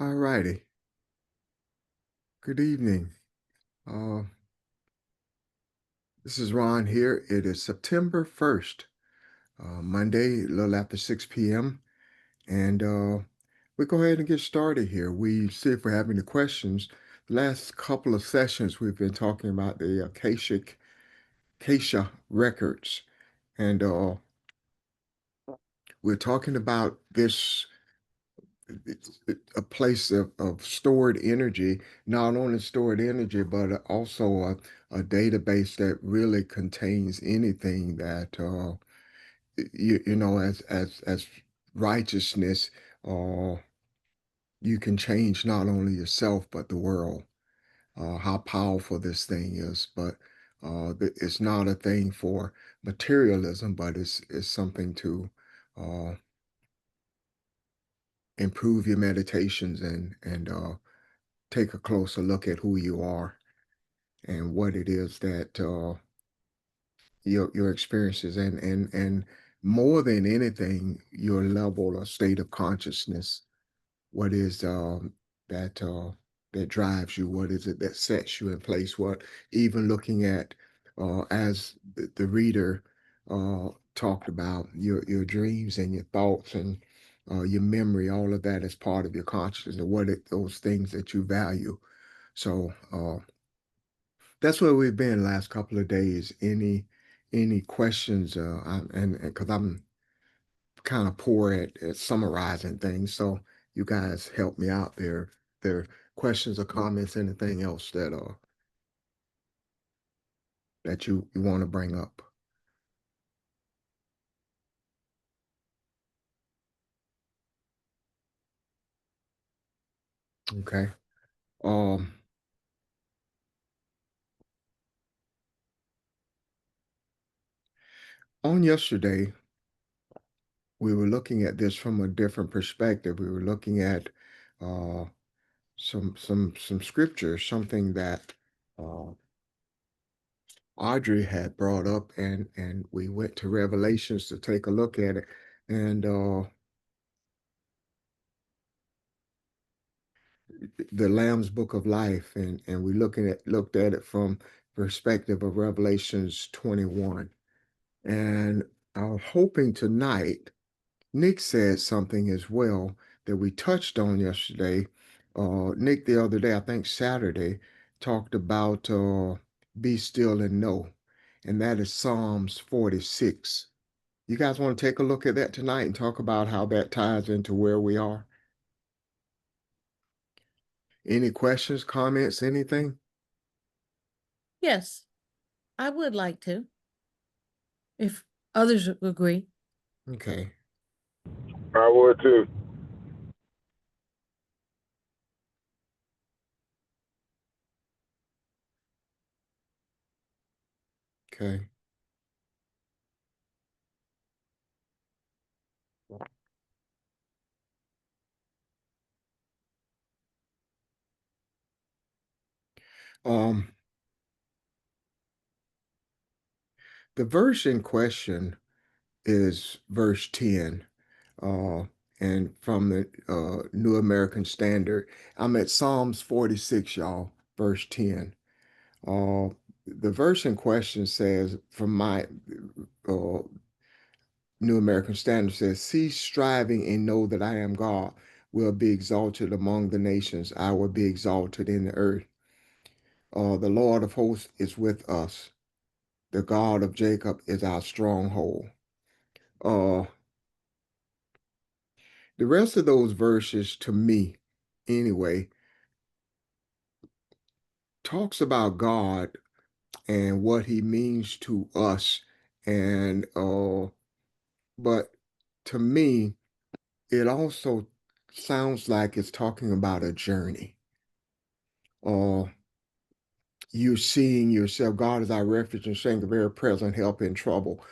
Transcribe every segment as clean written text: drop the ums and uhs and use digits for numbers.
All righty. Good evening. Uh, this is Ron here. It is September 1st, Monday, a little after 6 p.m. And we go ahead and get started here. We see if we have any questions. The last couple of sessions, we've been talking about the Acacia records. And we're talking about this a place of stored energy, not only stored energy, but also a database that really contains anything that as righteousness, uh, you can change not only yourself but the world. How powerful this thing is, but it's not a thing for materialism, but it's something to uh, improve your meditations and take a closer look at who you are and what it is that your experiences and more than anything, your level or state of consciousness. What is that drives you? What is it that sets you in place? What even looking at as the reader talked about your dreams and your thoughts and your memory, all of that is part of your consciousness and those things that you value. So that's where we've been last couple of days. Any questions? And because I'm kind of poor at summarizing things, so you guys help me out there. There questions or comments, anything else that you want to bring up? Okay. Um, on yesterday, we were looking at this from a different perspective. We were looking at uh, some scripture, something that uh, Audrey had brought up, and we went to Revelations to take a look at it, and the Lamb's Book of Life, and we looked at it from perspective of Revelations 21. And I'm hoping tonight, Nick said something as well that we touched on yesterday. Nick the other day, I think Saturday, talked about be still and know, and that is Psalms 46. You guys want to take a look at that tonight and talk about how that ties into where we are? Any questions, comments, anything? Yes, I would like to, if others agree. Okay. I would too. Okay. Um, the verse in question is verse 10, uh, and from the New American Standard. I'm at Psalms 46, y'all, verse 10. Uh, the verse in question says, from my uh, New American Standard says, cease striving and know that I am God, will be exalted among the nations. I will be exalted in the earth. The Lord of hosts is with us. The God of Jacob is our stronghold. Uh, the rest of those verses, to me, anyway, talks about God and what he means to us. And but to me, it also sounds like it's talking about a journey. Uh, you seeing yourself, God is our refuge and strength, a very present help in trouble.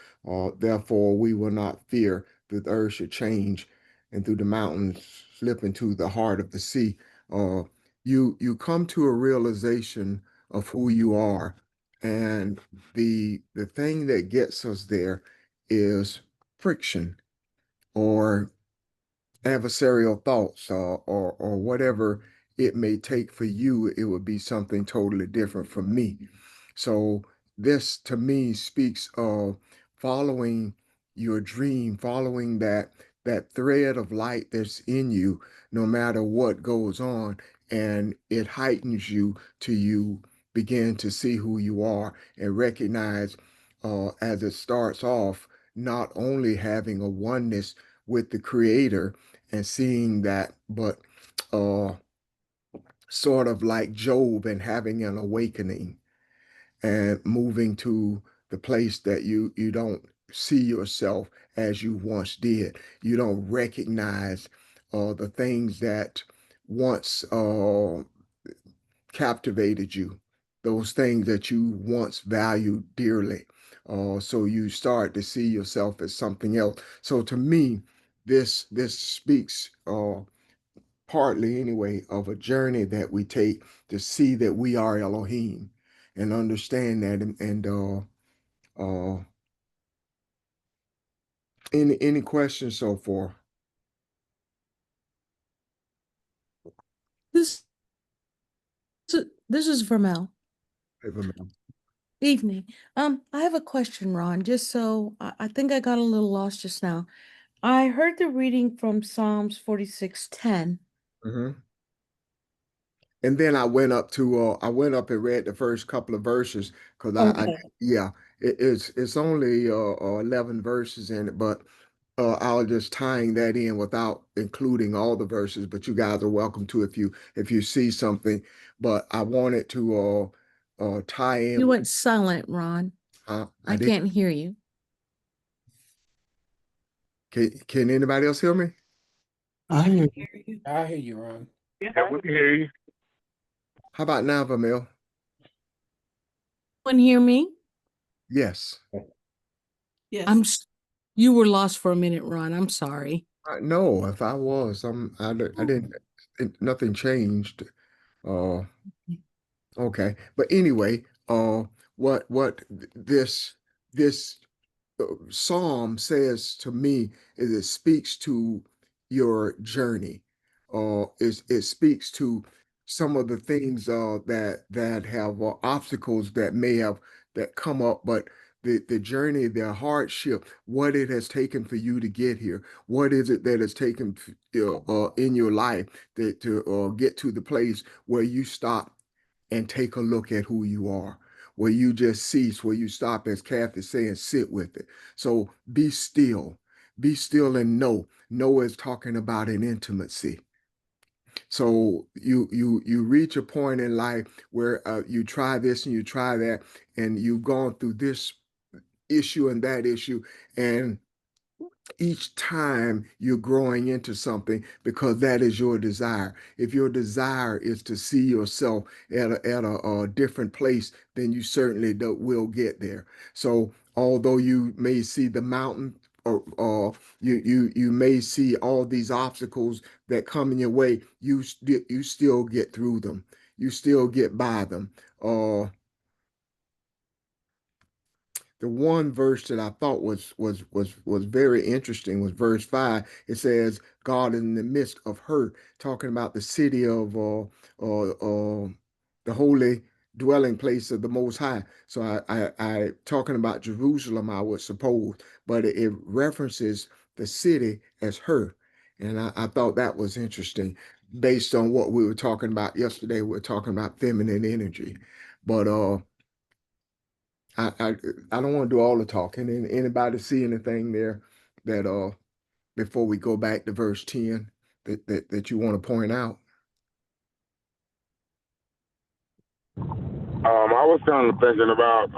Therefore, we will not fear that the earth should change and through the mountains slip into the heart of the sea. Uh, you come to a realization of who you are, and the thing that gets us there is friction or adversarial thoughts or whatever it may take for you, it would be something totally different from me. So this to me speaks of following your dream, following that thread of light that's in you, no matter what goes on, and it heightens you to you begin to see who you are and recognize as it starts off, not only having a oneness with the creator and seeing that, but uh, sort of like Job and having an awakening and moving to the place that you don't see yourself as you once did. You don't recognize the things that once captivated you, those things that you once valued dearly. So you start to see yourself as something else. So to me, this speaks partly anyway of a journey that we take to see that we are Elohim and understand that any questions so far? This this is Vermel. Evening. I have a question, Ron, just so I think I got a little lost just now. I heard the reading from Psalms 46:10. Mhm. And then I went up and read the first couple of verses because Okay. yeah, it's only 11 verses in it, but I was just tying that in without including all the verses. But you guys are welcome to if you see something. But I wanted to tie in. You went silent, Ron. I I did. can't hear you. Can anybody else hear me? I can hear hear you. I hear you, Ron. Yeah, we can hear you. How about now, Vamil? Can hear me? Yes. Yes. You were lost for a minute, Ron. I'm sorry. No, if I was, I didn't. Nothing changed. Uh, okay. But anyway, what this psalm says to me is it speaks to your journey. It speaks to some of the things that have obstacles that may have that come up, but the journey, the hardship, what it has taken for you to get here. What is it that has taken in your life that to get to the place where you stop and take a look at who you are, where you just cease, where you stop, as Kath is saying, sit with it. So be still and know. Know is talking about an intimacy. So you reach a point in life where you try this and you try that, and you've gone through this issue and that issue, and each time you're growing into something because that is your desire. If your desire is to see yourself at a different place, then you certainly will get there. So although you may see the mountain or you may see all these obstacles that come in your way, you still get through them. You still get by them. The one verse that I thought was very interesting was verse 5. It says, God in the midst of her, talking about the city of the holy dwelling place of the Most High. So I talking about Jerusalem, I would suppose, but it references the city as her. And I thought that was interesting based on what we were talking about yesterday. We were talking about feminine energy. But I, I I don't want to do all the talking. And anybody see anything there that before we go back to verse 10 that you want to point out? I was kind of thinking about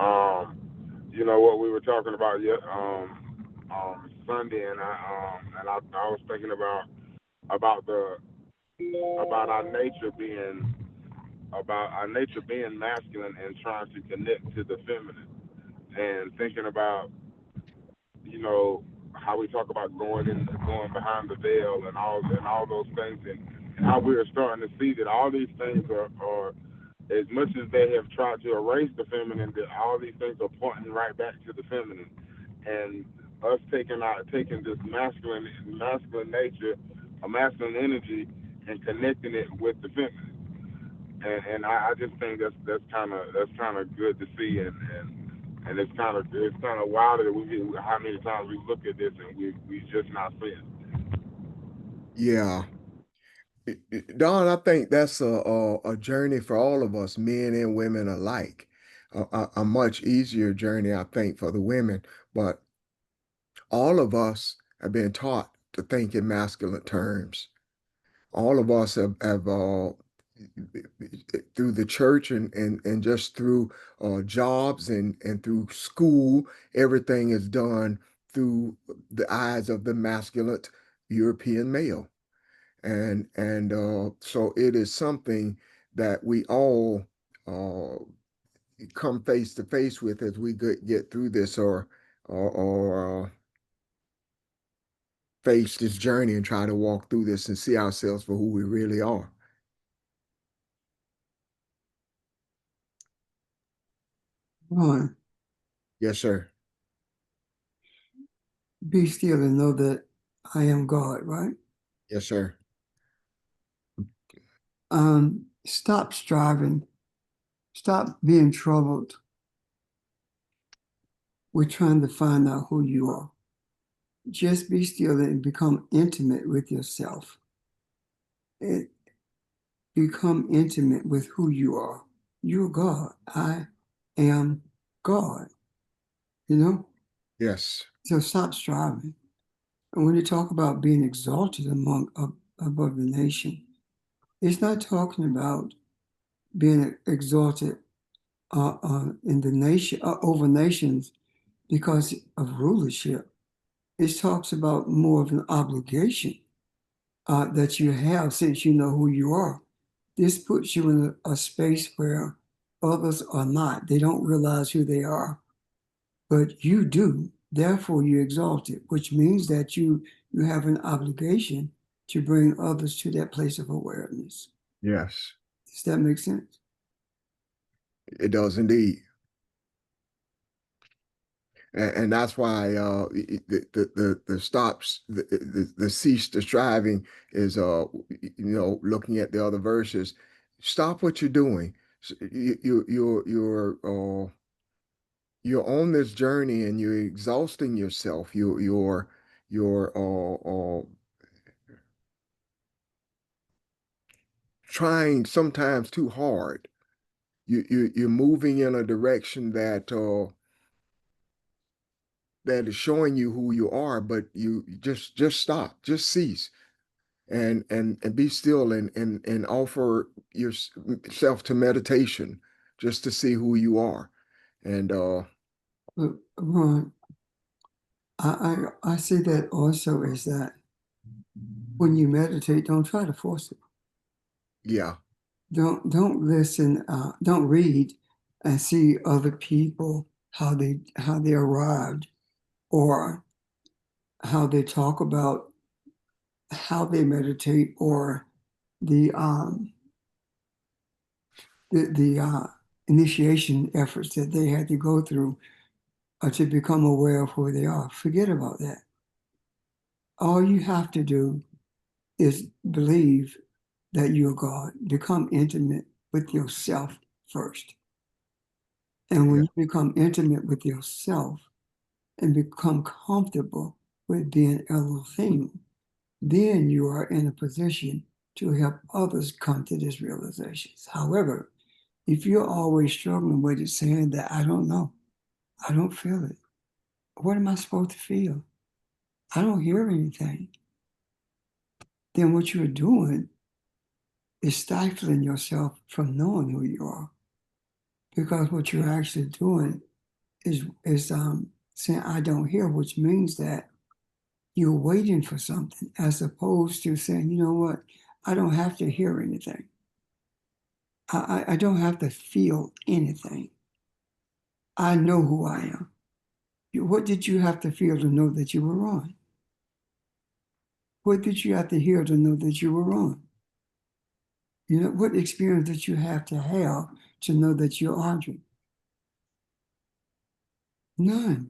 what we were talking about Sunday, and I was thinking about the about our nature being masculine and trying to connect to the feminine, and thinking about how we talk about going behind the veil and all those things, and how we are starting to see that all these things are as much as they have tried to erase the feminine, that all these things are pointing right back to the feminine, and us taking this masculine nature a masculine energy and connecting it with the feminine. And I just think that's kind of good to see, and it's kind of wild that how many times we look at this and we just not seeing it. Yeah. Don, I think that's a journey for all of us, men and women alike. A much easier journey, I think, for the women. But all of us have been taught to think in masculine terms. All of us have through the church and just through jobs and through school, everything is done through the eyes of the masculine European male. And so it is something that we all uh, come face to face with as we get through this or face this journey and try to walk through this and see ourselves for who we really are. Ron, Yes, sir. be still and know that I am God, right? Yes, sir. Stop striving. Stop being troubled with trying to find out who you are. Just be still and become intimate with yourself. Become intimate with who you are. You're God. I am God. You know? Yes. So stop striving. And when you talk about being exalted above the nation, it's not talking about being exalted in the nation over nations because of rulership. It talks about more of an obligation that you have since you know who you are. This puts you in a space where others are not. They don't realize who they are, but you do. Therefore, you're exalted, which means that you have an obligation to bring others to that place of awareness. Yes. Does that make sense? It does indeed. And that's why the stops the cease the striving is looking at the other verses. Stop what you're doing. You're on this journey and you're exhausting yourself. You're trying sometimes too hard. You're moving in a direction that is showing you who you are, but you just stop, just cease, and be still and offer yourself to meditation just to see who you are. And But Ron, I see that also is that when you meditate, don't try to force it. yeah, Don't listen. Don't read and see other people how they arrived or how they talk about how they meditate or the initiation efforts that they had to go through to become aware of who they are. Forget about that. All you have to do is believe that you're God. Become intimate with yourself first. And when yeah, you become intimate with yourself and become comfortable with being Elohim, then you are in a position to help others come to this realization. However, if you're always struggling with it, saying that I don't know, I don't feel it, what am I supposed to feel? I don't hear anything. Then what you're doing is stifling yourself from knowing who you are. Because what you're actually doing is saying I don't hear, which means that you're waiting for something as opposed to saying, you know what, I don't have to hear anything. I don't have to feel anything. I know who I am. What did you have to feel to know that you were wrong? What did you have to hear to know that you were wrong? You know, what experience did you have to know that you're Audrey? None.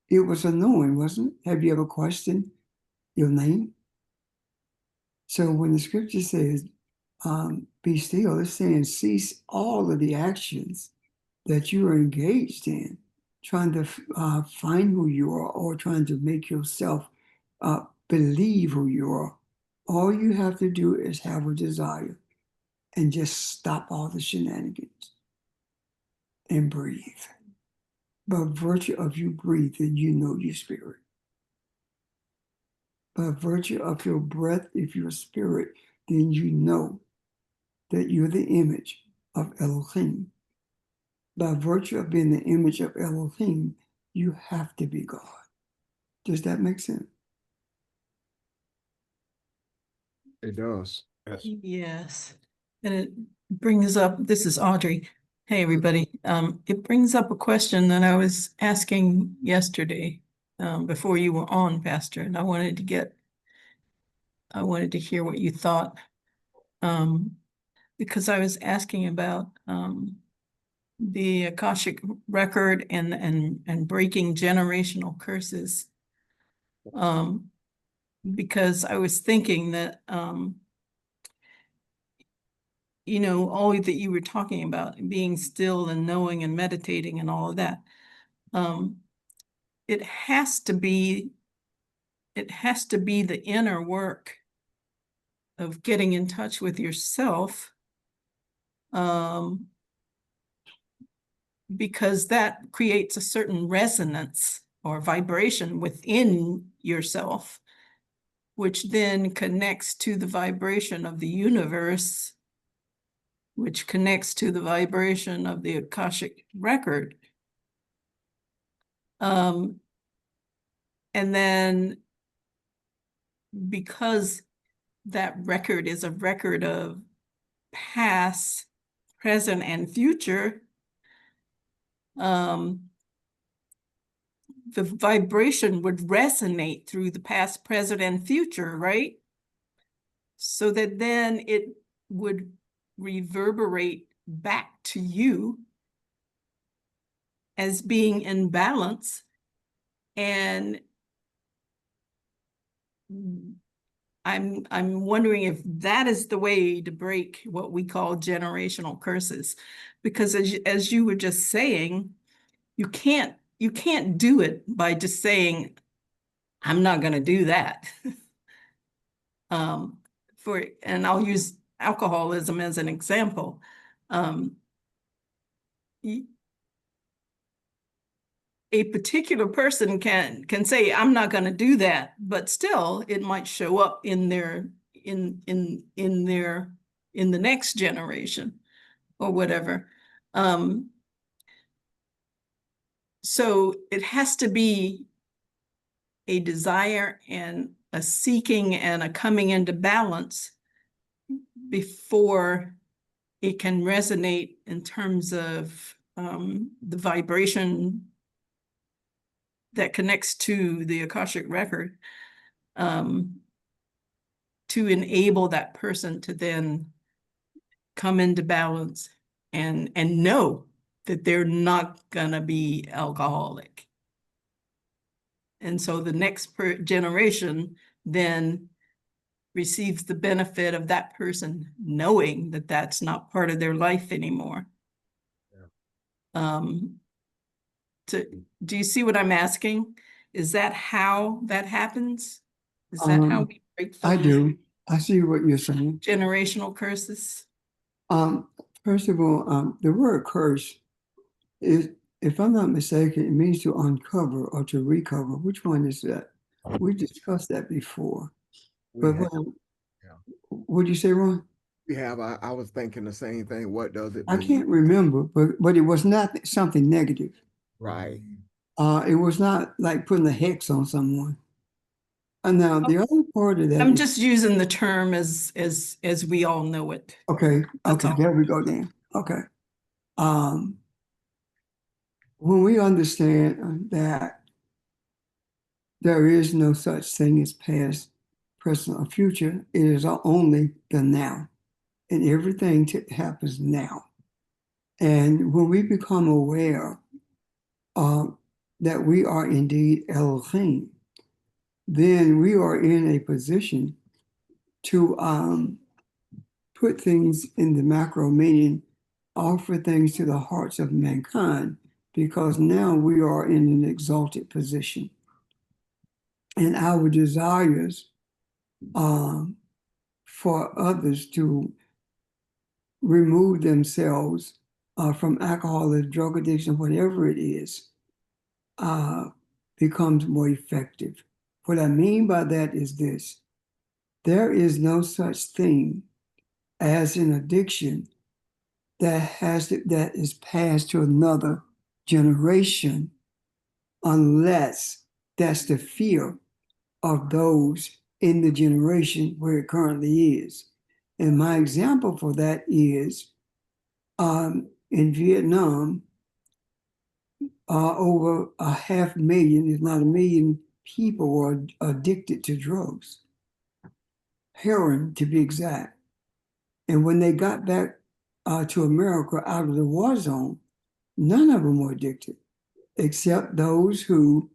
It was a knowing, wasn't it? Have you ever questioned your name? So when the scripture says, be still, it's saying cease all of the actions that you are engaged in, trying to find who you are or trying to make yourself believe who you are. All you have to do is have a desire and just stop all the shenanigans and breathe. By virtue of you breathing, you know your spirit. By virtue of your breath, if your spirit, then you know that you're the image of Elohim. By virtue of being the image of Elohim, you have to be God. Does that make sense? It does. Yes. Yes. And it brings up, this is Audrey. Hey, everybody. It brings up a question that I was asking yesterday, before you were on, Pastor, and I wanted to hear what you thought. Because I was asking about, the Akashic record and breaking generational curses. Because I was thinking that, all that you were talking about, being still and knowing and meditating and all of that. It has to be the inner work of getting in touch with yourself, because that creates a certain resonance or vibration within yourself, which then connects to the vibration of the universe, which connects to the vibration of the Akashic record. And then because that record is a record of past, present, and future, the vibration would resonate through the past, present, and future, right? So that then it would reverberate back to you as being in balance. And I'm wondering if that is the way to break what we call generational curses, because as you were just saying, you can't do it by just saying, I'm not going to do that. And I'll use alcoholism as an example. A particular person can say, I'm not going to do that, but still it might show up in the next generation or whatever. So it has to be a desire and a seeking and a coming into balance before it can resonate in terms of the vibration that connects to the Akashic record, to enable that person to then come into balance and know that they're not gonna be alcoholic. And so the next generation then receives the benefit of that person knowing that that's not part of their life anymore. Yeah. Do you see what I'm asking? Is that how that happens? Is that how we break I those do. I see what you're saying. generational curses? First of all, the word curse is, if I'm not mistaken, it means to uncover or to recover. Which one is that? We discussed that before. We But have, what do you say, Ron? I was thinking the same thing. What does it I mean? can't remember, but it was not something negative. Right. It was not like putting a hex on someone. And now the other part of that I'm is- just using the term as we all know it. okay, That's all. there we go then. Okay. When we understand that there is no such thing as past, present, or future, it is only the now, and everything happens now. And when we become aware that we are indeed Elohim, then we are in a position to put things in the macro, meaning offer things to the hearts of mankind, because now we are in an exalted position. And our desires for others to remove themselves from alcohol or drug addiction, whatever it is, becomes more effective. What I mean by that is this: there is no such thing as an addiction that is passed to another generation unless that's the fear of those in the generation where it currently is. And my example for that is in Vietnam, over 500,000, if not 1 million people were addicted to drugs, heroin to be exact. And when they got back to America out of the war zone, none of them were addicted, except those who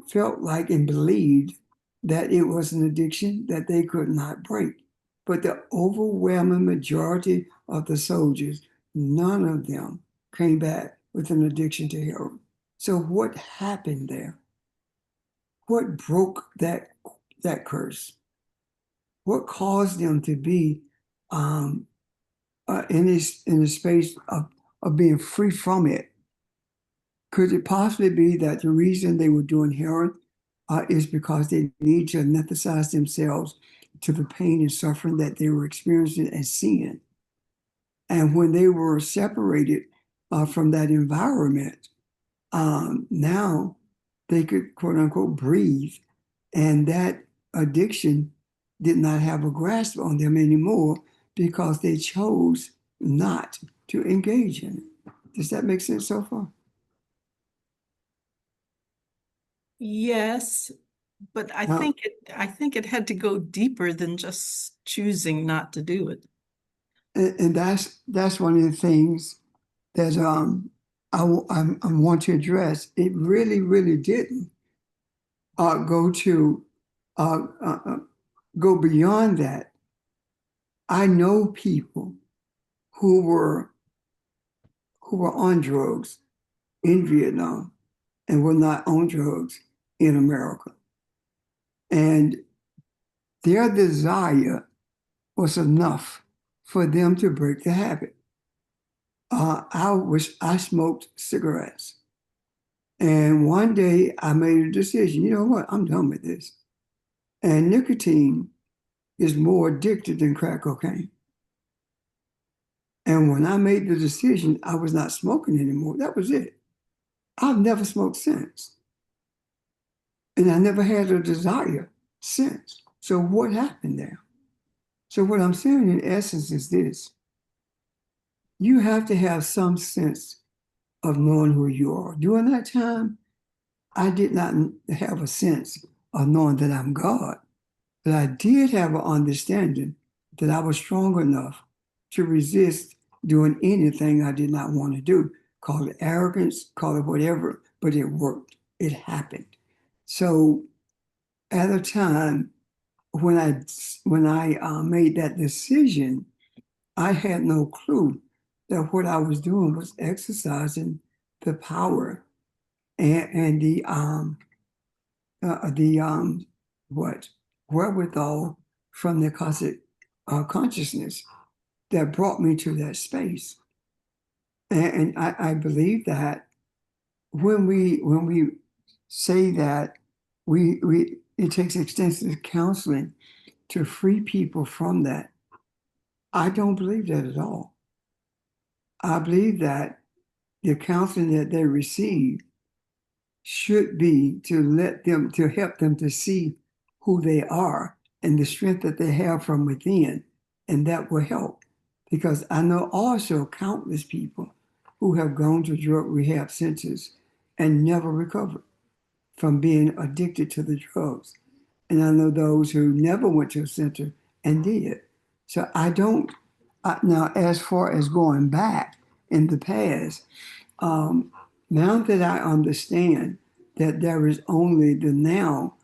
felt like and believed that it was an addiction that they could not break. But the overwhelming majority of the soldiers, none of them came back with an addiction to heroin. So what happened there? What broke that curse? What caused them to be in a space of being free from it? Could it possibly be that the reason they were doing heroin is because they need to anesthetize themselves to the pain and suffering that they were experiencing and seeing? And when they were separated from that environment, now they could, quote unquote, breathe. And that addiction did not have a grasp on them anymore because they chose not to engage in it. Does that make sense so far? Yes, but I Now- think it had to go deeper than just choosing not to do it. And that's one of the things that I want to address. It really, really didn't go beyond that. I know people who were on drugs in Vietnam and were not on drugs in America. And their desire was enough for them to break the habit. I smoked cigarettes. And one day I made a decision, you know what, I'm done with this. And nicotine is more addictive than crack cocaine. And when I made the decision, I was not smoking anymore. That was it. I've never smoked since. And I never had a desire since. So what happened there? So what I'm saying in essence is this: you have to have some sense of knowing who you are. During that time, I did not have a sense of knowing that I'm God, but I did have an understanding that I was strong enough to resist doing anything I did not want to do. Call it arrogance, call it whatever, but it worked. It happened. So at a time when I made that decision, I had no clue that what I was doing was exercising the power and the wherewithal from the cosmic consciousness that brought me to that space. And I believe that when we say that it takes extensive counseling to free people from that, I don't believe that at all. I believe that the counseling that they receive should be to help them to see who they are and the strength that they have from within, and that will help. Because I know also countless people who have gone to drug rehab centers and never recovered from being addicted to the drugs. And I know those who never went to a center and did. So I don't, now as far as going back in the past, now that I understand that there is only the now,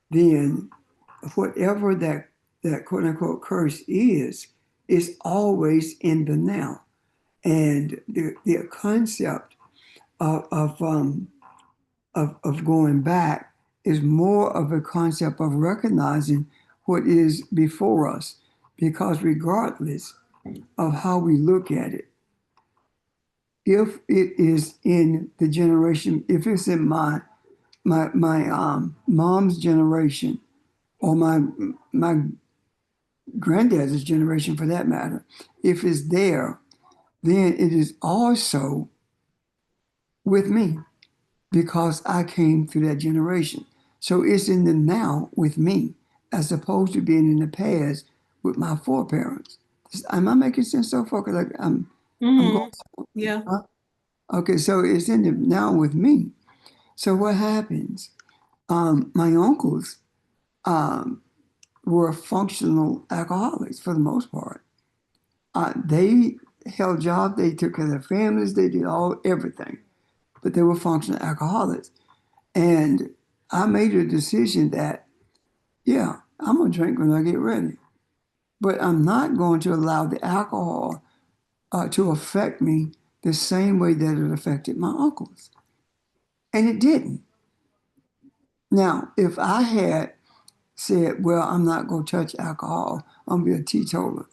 then whatever that that quote unquote curse is always in the now. And the concept of going back is more of a concept of recognizing what is before us. Because regardless of how we look at it, if it is in the generation, if it's in my mom's generation or my granddad's generation for that matter, if it's there, then it is also with me because I came through that generation. So it's in the now with me as opposed to being in the past with my foreparents. Am I making sense so far? Because I'm going. Yeah. Huh? Okay, so it's in the now with me. So what happens? My uncles were functional alcoholics for the most part. They held jobs, they took care of their families, they did everything, but they were functional alcoholics. And I made a decision that, yeah, I'm gonna drink when I get ready, but I'm not going to allow the alcohol to affect me the same way that it affected my uncles. And it didn't. Now, if I had said, well, I'm not going to touch alcohol, I'm going to be a teetotaler.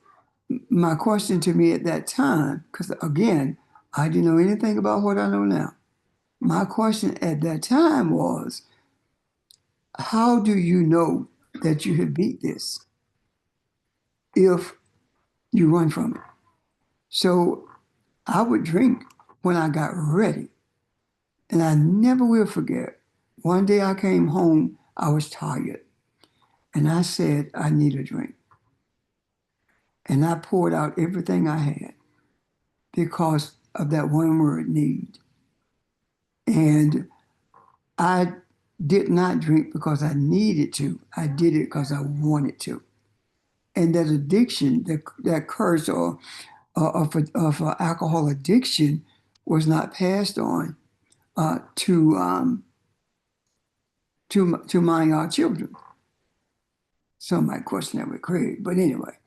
My question to me at that time, because again, I didn't know anything about what I know now. My question at that time was, how do you know that you have beat this if you run from it? So I would drink when I got ready. And I never will forget. One day I came home, I was tired. And I said, I need a drink. And I poured out everything I had because of that one word, need. And I did not drink because I needed to. I did it because I wanted to. And that addiction, that curse of alcohol addiction was not passed on to my children. Some might question that with Craig, but anyway,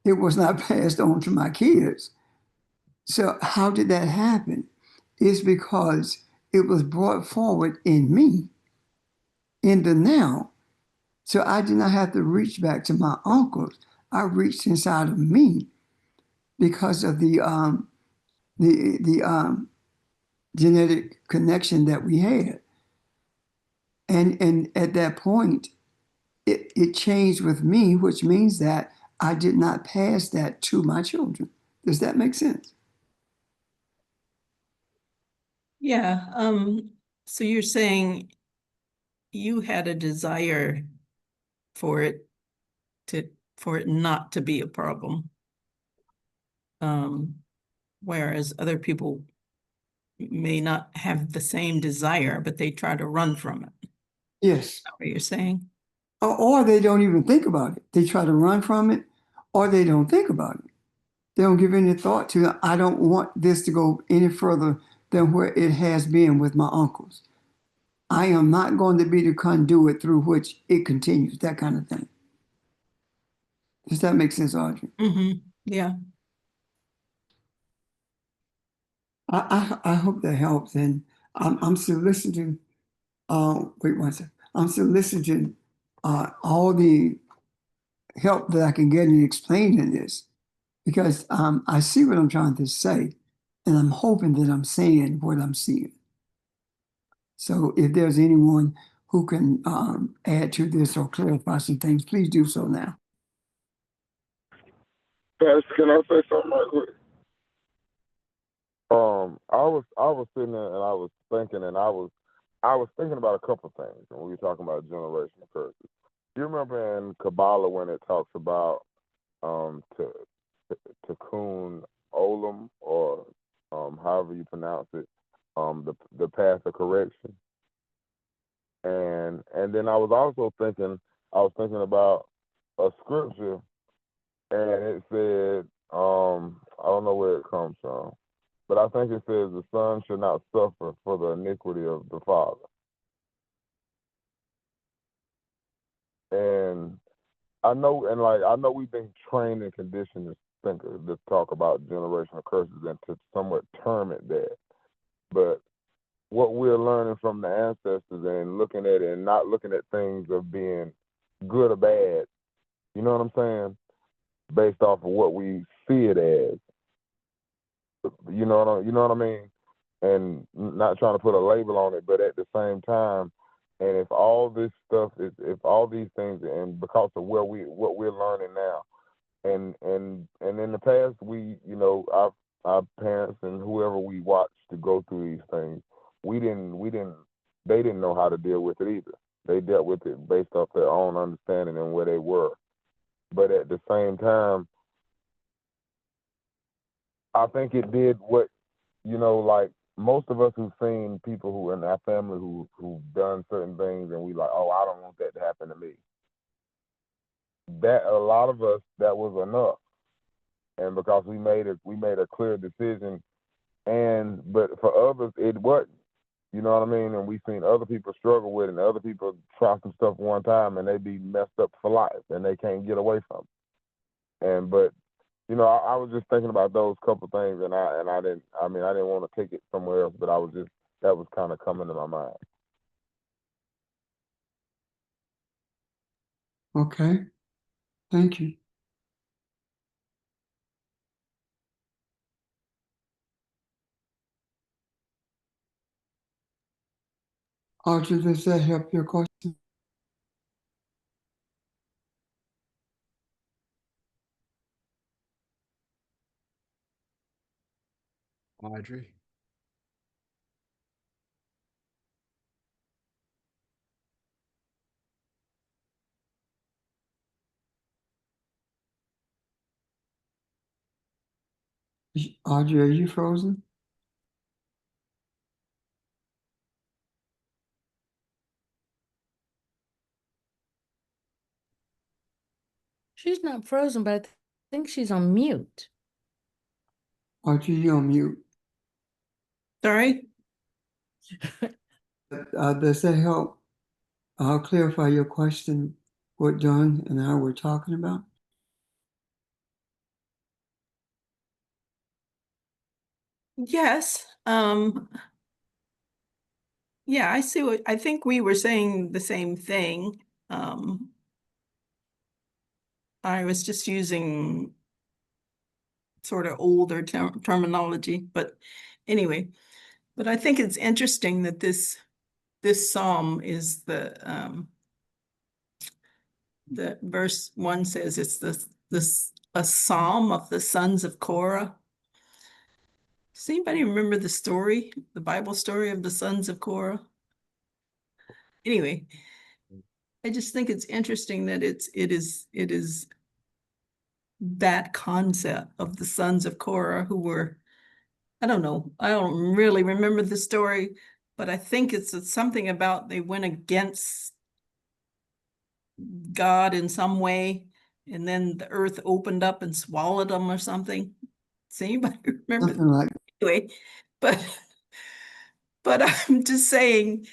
it was not passed on to my kids. So how did that happen? It's because it was brought forward in me, in the now. So I did not have to reach back to my uncles. I reached inside of me because of the genetic connection that we had. And at that point, it changed with me, which means that I did not pass that to my children. Does that make sense? Yeah. So you're saying you had a desire for it not to be a problem. Whereas other people may not have the same desire, but they try to run from it. Yes. Is that what you're saying? Or they don't even think about it. They try to run from it, or they don't think about it. They don't give any thought to it. I don't want this to go any further than where it has been with my uncles. I am not going to be the conduit through which it continues, that kind of thing. Does that make sense, Audrey? Yeah. I hope that helps. And I'm soliciting, wait one second. I'm soliciting all the help that I can get in explaining this because I see what I'm trying to say and I'm hoping that I'm saying what I'm seeing. So if there's anyone who can add to this or clarify some things, please do so now. Pastor, can I say something right quick? I was sitting there and I was thinking, and I was thinking about a couple of things when we were talking about generational curses. You remember in Kabbalah when it talks about Tikkun Olam, or however you pronounce it, the path of correction. And then I was also thinking about a scripture, and it said, I don't know where it comes from, but I think it says the son should not suffer for the iniquity of the father. And I know, and like I know we've been trained and conditioned to think to talk about generational curses and to somewhat term it that. But what we're learning from the ancestors and looking at it and not looking at things of being good or bad, you know what I'm saying? Based off of what we see it as. You know what I mean? And not trying to put a label on it, but at the same time, and if all this stuff is, if all these things, and because of what we're learning now, and in the past, we, you know, our parents and whoever we watched to go through these things, they didn't know how to deal with it either. They dealt with it based off their own understanding and where they were. But at the same time, I think it did what, you know, like most of us who've seen people who in our family who've done certain things, and we like, oh, I don't want that to happen to me. That a lot of us, that was enough, and because we made a clear decision, but for others it wasn't. You know what I mean? And we've seen other people struggle with it, and other people try some stuff one time and they be messed up for life, and they can't get away from it. But you know, I was just thinking about those couple things, and I didn't want to take it somewhere else, but that was kind of coming to my mind. Okay, thank you. Audrey, does that help your question? Audrey? Audrey, are you frozen? She's not frozen, but I think she's on mute. Audrey, you're on mute. Sorry? Does that help? I'll clarify your question, what John and I were talking about. Yes. Yeah, I think we were saying the same thing. I was just using sort of older terminology, but anyway, but I think it's interesting that this psalm is the verse 1 says it's a psalm of the sons of Korah. Does anybody remember the story, the Bible story of the sons of Korah? Anyway, I just think it's interesting that it is that concept of the sons of Korah who were, I don't know, I don't really remember the story, but I think it's something about they went against God in some way, and then the earth opened up and swallowed them or something. Does anybody remember? Something like Anyway, but I'm just saying,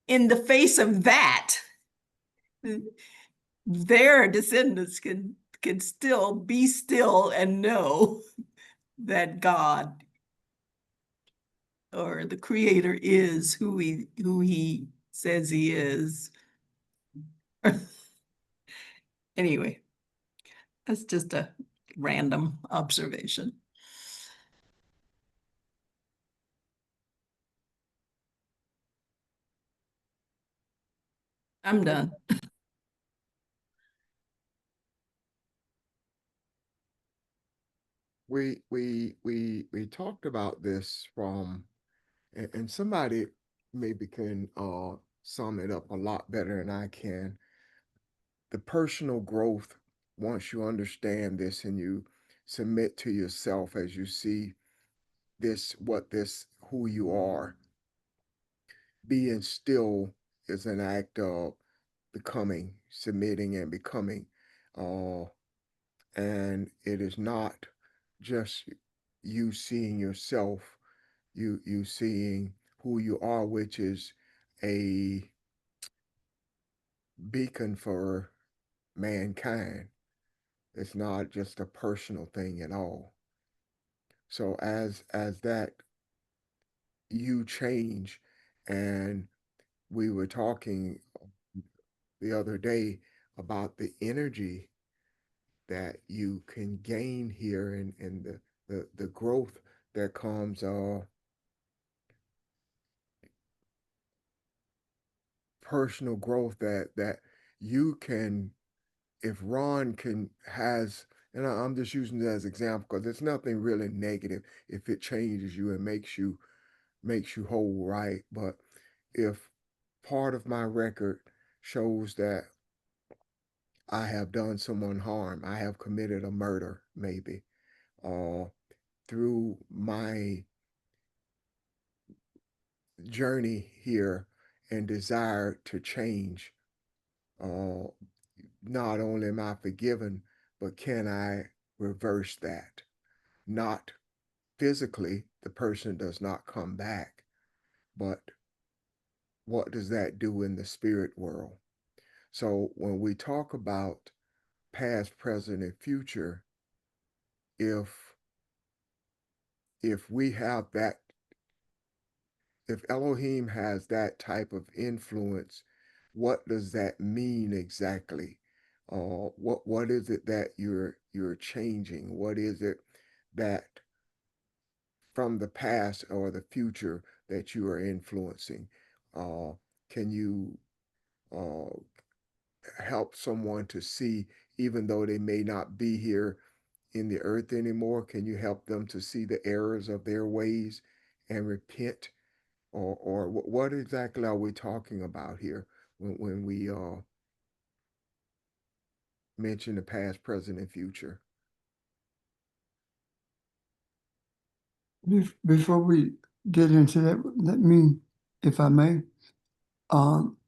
in the face of that, their descendants can still be still and know that God or the creator is who he says he is. Anyway, that's just a random observation. I'm done. We talked about this from, and somebody maybe can sum it up a lot better than I can. The personal growth, once you understand this and you submit to yourself as you see who you are, being still is an act of becoming, submitting and becoming. Uh, and it is not just you seeing yourself, you seeing who you are, which is a beacon for mankind. It's not just a personal thing at all. So as that you change, and we were talking the other day about the energy that you can gain here, and the growth that comes, personal growth that you can, if Ron can has, and I'm just using it as example because it's nothing really negative if it changes you and makes you whole, right? But if part of my record shows that I have done someone harm, I have committed a murder, maybe, uh, through my journey here and desire to change, uh, not only am I forgiven, but can I reverse that? Not physically, the person does not come back, but what does that do in the spirit world? So when we talk about past, present, and future, if we have that, if Elohim has that type of influence, what does that mean exactly? What is it that you're changing? What is it that from the past or the future that you are influencing? Uh, can you uh, help someone to see, even though they may not be here in the earth anymore? Can you help them to see the errors of their ways and repent? Or what exactly are we talking about here when we mention the past, present, and future? Before we get into that, let me, if I may, um,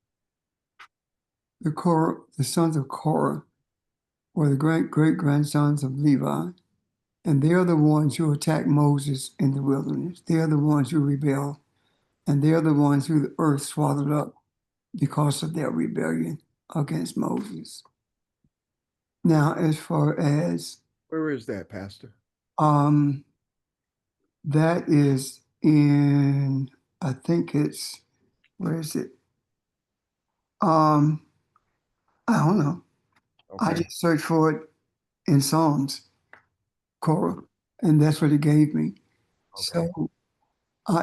the sons of Korah were the great grandsons of Levi, and they are the ones who attacked Moses in the wilderness. They are the ones who rebelled, and they are the ones who the earth swallowed up because of their rebellion against Moses. Now, as far as Where is that, Pastor? um, that is in, I think it's, where is it? Um, I don't know. I Okay. just searched for it in Psalms, Korah, and that's what it gave me. Okay. So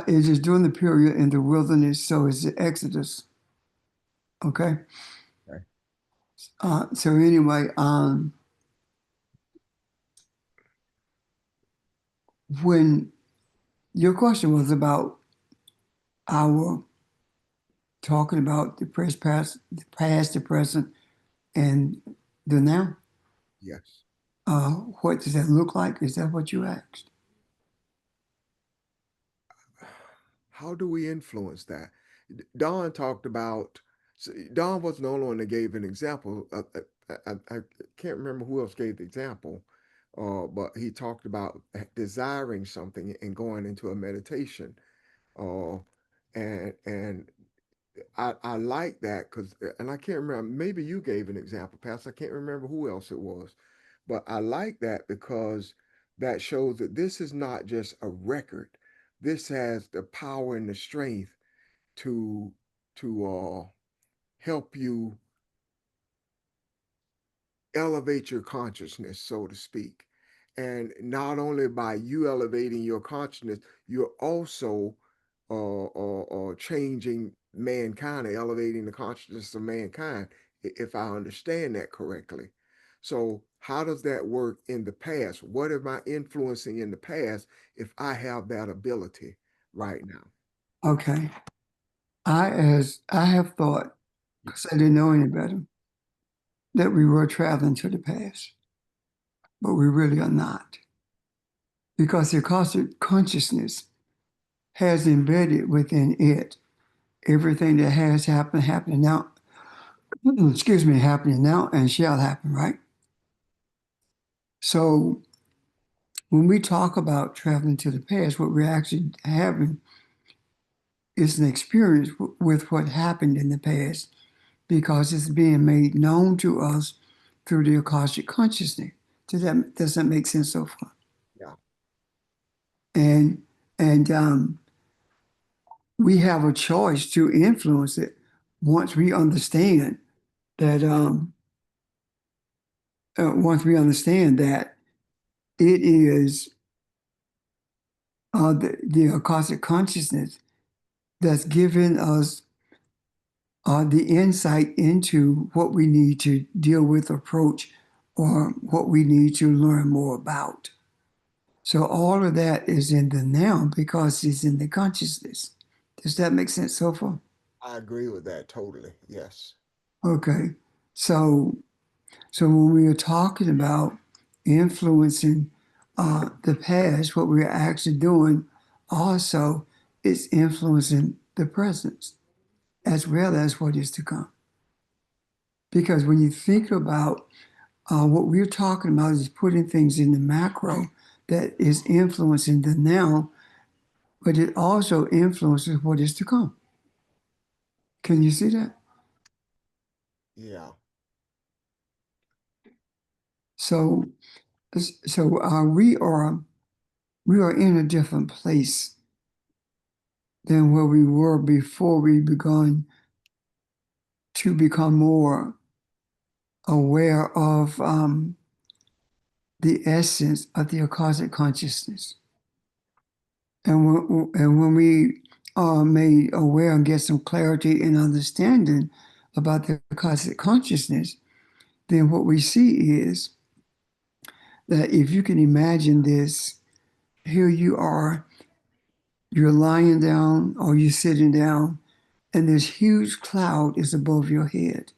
it's just during the period in the wilderness, so it's the Exodus. Okay. Okay. So anyway, when your question was about our talking about the past, the present, and the now, Yes. what does that look like? Is that what you asked? How do we influence that? Don talked about, Don wasn't the only one that gave an example. I can't remember who else gave the example, but he talked about desiring something and going into a meditation. Uh, and I like that because, and I can't remember, maybe you gave an example, Pastor. I can't remember who else it was, but I like that because that shows that this is not just a record. This has the power and the strength to help you elevate your consciousness, so to speak. And not only by you elevating your consciousness, you're also changing mankind, or elevating the consciousness of mankind, if I understand that correctly. So, how does that work in the past? What am I influencing in the past if I have that ability right now? Okay. As I have thought, because I didn't know any better, that we were traveling to the past, but we really are not. Because the consciousness has embedded within it everything that has happened, happening now, excuse me, happening now and shall happen, right? So when we talk about traveling to the past, what we're actually having is an experience with what happened in the past because it's being made known to us through the Akashic consciousness. Does that make sense so far? Yeah. And we have a choice to influence it once we understand that it is the Akashic consciousness that's given us the insight into what we need to deal with, approach, or what we need to learn more about. So all of that is in the now because it's in the consciousness. Does that make sense so far? I agree with that totally. Yes. Okay. So when we are talking about influencing the past, what we're actually doing also is influencing the present as well as what is to come. Because when you think about what we're talking about is putting things in the macro that is influencing the now, but it also influences what is to come. Can you see that? Yeah. So we are in a different place than where we were before we begun to become more aware of the essence of the Akashic consciousness. And when we are made aware and get some clarity and understanding about the Akashic consciousness, then what we see is that if you can imagine this, here you are, you're lying down or you're sitting down, and this huge cloud is above your head.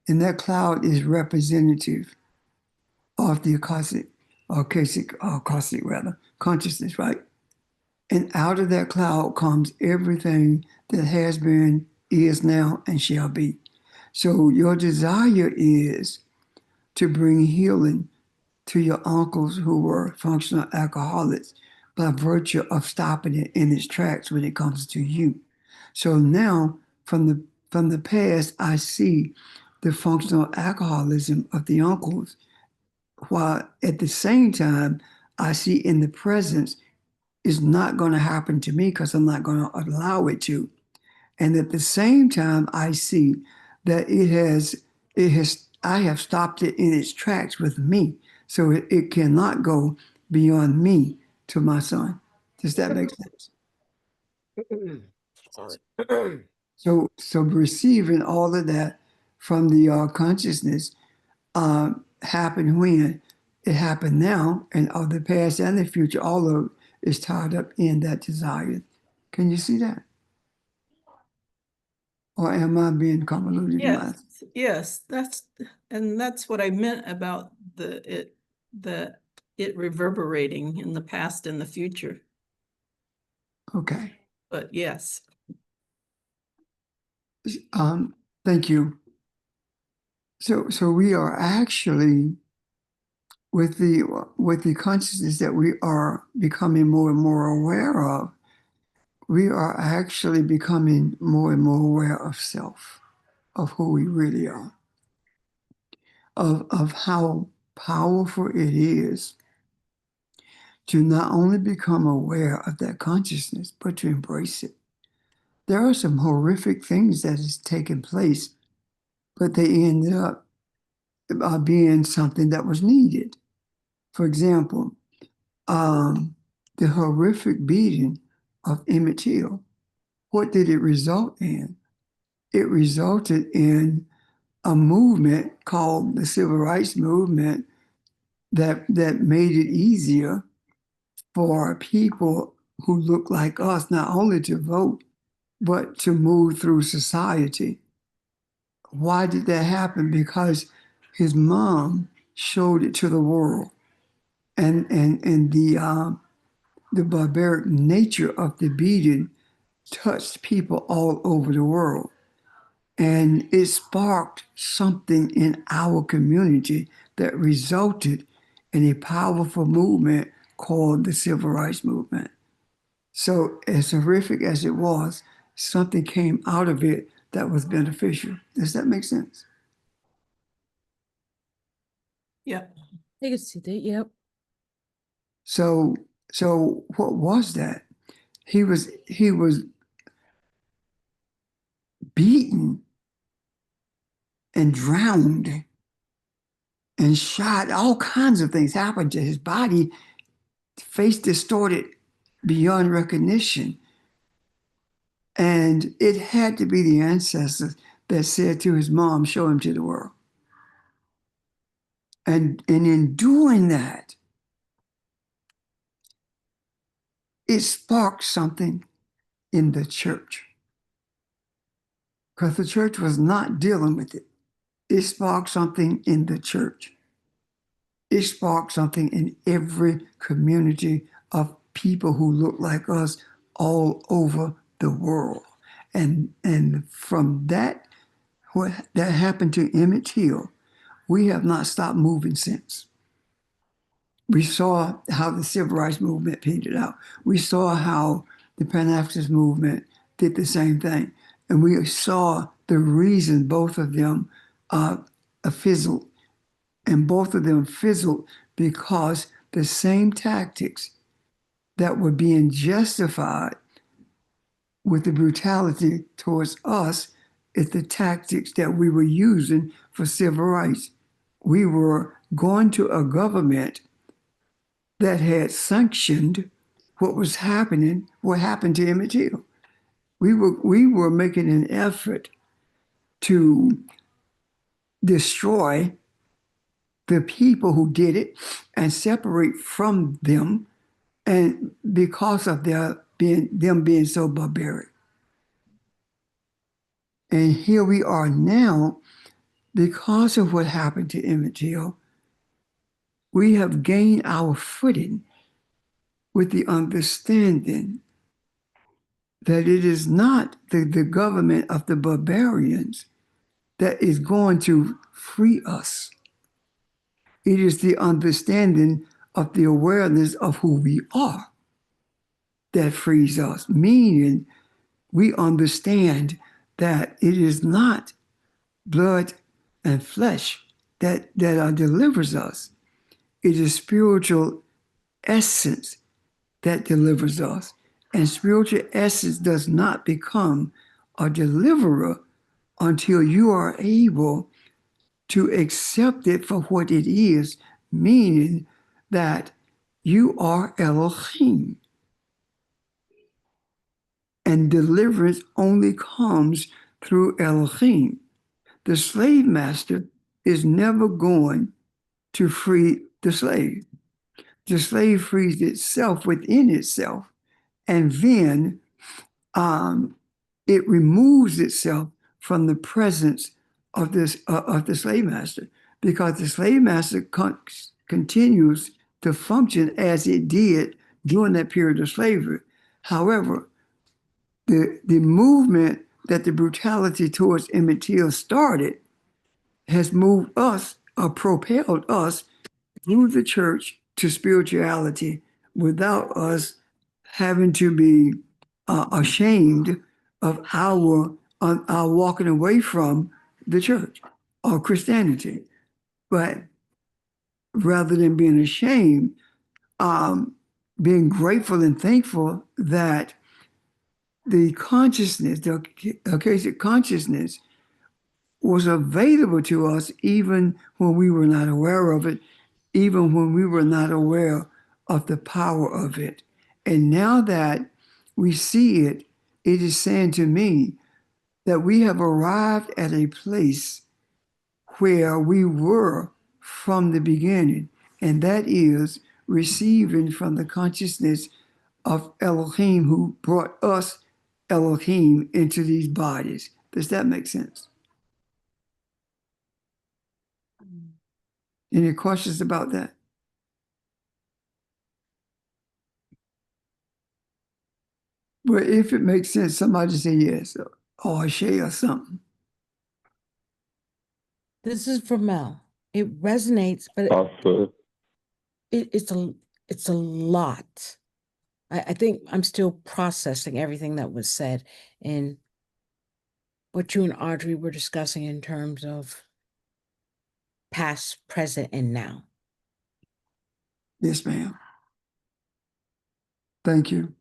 And that cloud is representative of the Akashic consciousness, right? And out of that cloud comes everything that has been, is now, and shall be. So your desire is to bring healing to your uncles who were functional alcoholics by virtue of stopping it in its tracks when it comes to you. So now, from the past, I see the functional alcoholism of the uncles, while at the same time, I see in the presence is not going to happen to me because I'm not going to allow it to. And at the same time, I see that I have stopped it in its tracks with me. So it cannot go beyond me to my son. Does that make sense? Sorry. So receiving all of that from the consciousness happened when it happened now, and of the past and the future, all of it is tied up in that desire. Can you see that? Or am I being convoluted? Yes, that's what I meant about it reverberating in the past and the future. Okay. But yes. Thank you. So we are actually with the consciousness that we are becoming more and more aware of, we are actually becoming more and more aware of self, of who we really are, of how powerful it is to not only become aware of that consciousness, but to embrace it. There are some horrific things that has taken place, but they ended up being something that was needed. For example, the horrific beating of Emmett Till. What did it result in? It resulted in a movement called the Civil Rights Movement that made it easier for people who look like us not only to vote, but to move through society. Why did that happen? Because his mom showed it to the world. And the barbaric nature of the beating touched people all over the world. And it sparked something in our community that resulted in a powerful movement called the Civil Rights Movement. So, as horrific as it was, something came out of it that was beneficial. Does that make sense? Yeah. I can see that. Yep. So what was that? He was beaten and drowned and shot. All kinds of things happened to his body, face distorted beyond recognition. And it had to be the ancestors that said to his mom, show him to the world. And in doing that, it sparked something in the church. Because the church was not dealing with it. It sparked something in the church. It sparked something in every community of people who look like us all over the world. And from that, what that happened to Emmett Till, we have not stopped moving since. We saw how the civil rights movement petered out. We saw how the Pan-Africanist movement did the same thing. And we saw the reason both of them fizzled. And both of them fizzled because the same tactics that were being justified with the brutality towards us is the tactics that we were using for civil rights. We were going to a government that had sanctioned what was happening, what happened to Emmett Till. We were making an effort to destroy the people who did it and separate from them, and because of them being so barbaric. And here we are now, because of what happened to Emmett Till, we have gained our footing with the understanding that it is not the government of the barbarians that is going to free us. It is the understanding of the awareness of who we are that frees us, meaning we understand that it is not blood and flesh that delivers us. It is spiritual essence that delivers us. And spiritual essence does not become a deliverer until you are able to accept it for what it is, meaning that you are Elohim. And deliverance only comes through Elohim. The slave master is never going to free the slave. The slave frees itself within itself, and then it removes itself from the presence of the slave master, because the slave master continues to function as it did during that period of slavery. However, the movement that the brutality towards Emmett Till started has moved us, or propelled us through the church to spirituality without us having to be ashamed of our walking away from the church or Christianity. But rather than being ashamed, being grateful and thankful that the consciousness, the Akashic consciousness, was available to us even when we were not aware of it, even when we were not aware of the power of it. And now that we see it, it is saying to me that we have arrived at a place where we were from the beginning, and that is receiving from the consciousness of Elohim, who brought us, Elohim, into these bodies. Does that make sense? Any questions about that? Well, if it makes sense, somebody say yes, or Shay or something. This is for Mel. It resonates, but Also, it's a lot. I think I'm still processing everything that was said. And what you and Audrey were discussing in terms of past, present, and now. Yes, ma'am. Thank you.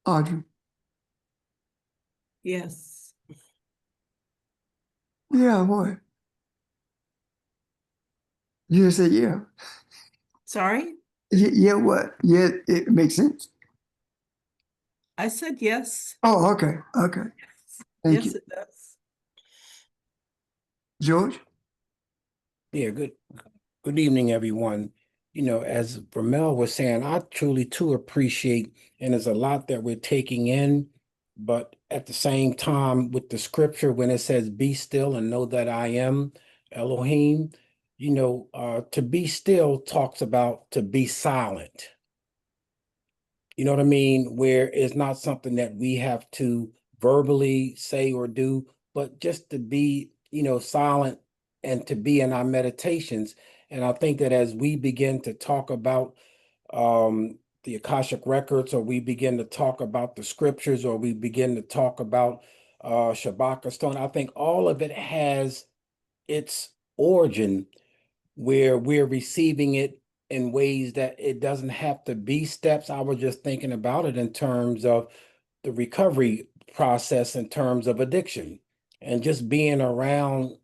Audrey? Yes. Yeah, what? You just said yeah. Sorry? Yeah, what? Yeah, it makes sense. I said yes. Oh, okay, okay. Thank Yes, you. it does. George? Yeah, good evening, everyone. You know, as Ramel was saying, I truly too appreciate, and there's a lot that we're taking in, but at the same time, with the scripture, when it says, "Be still and know that I am Elohim," to be still talks about to be silent. You know what I mean? Where it's not something that we have to verbally say or do, but just to be, silent and to be in our meditations. And I think that as we begin to talk about the Akashic records, or we begin to talk about the scriptures, or we begin to talk about Shabaka Stone, I think all of it has its origin where we're receiving it in ways that it doesn't have to be steps. I was just thinking about it in terms of the recovery process, in terms of addiction, and just being around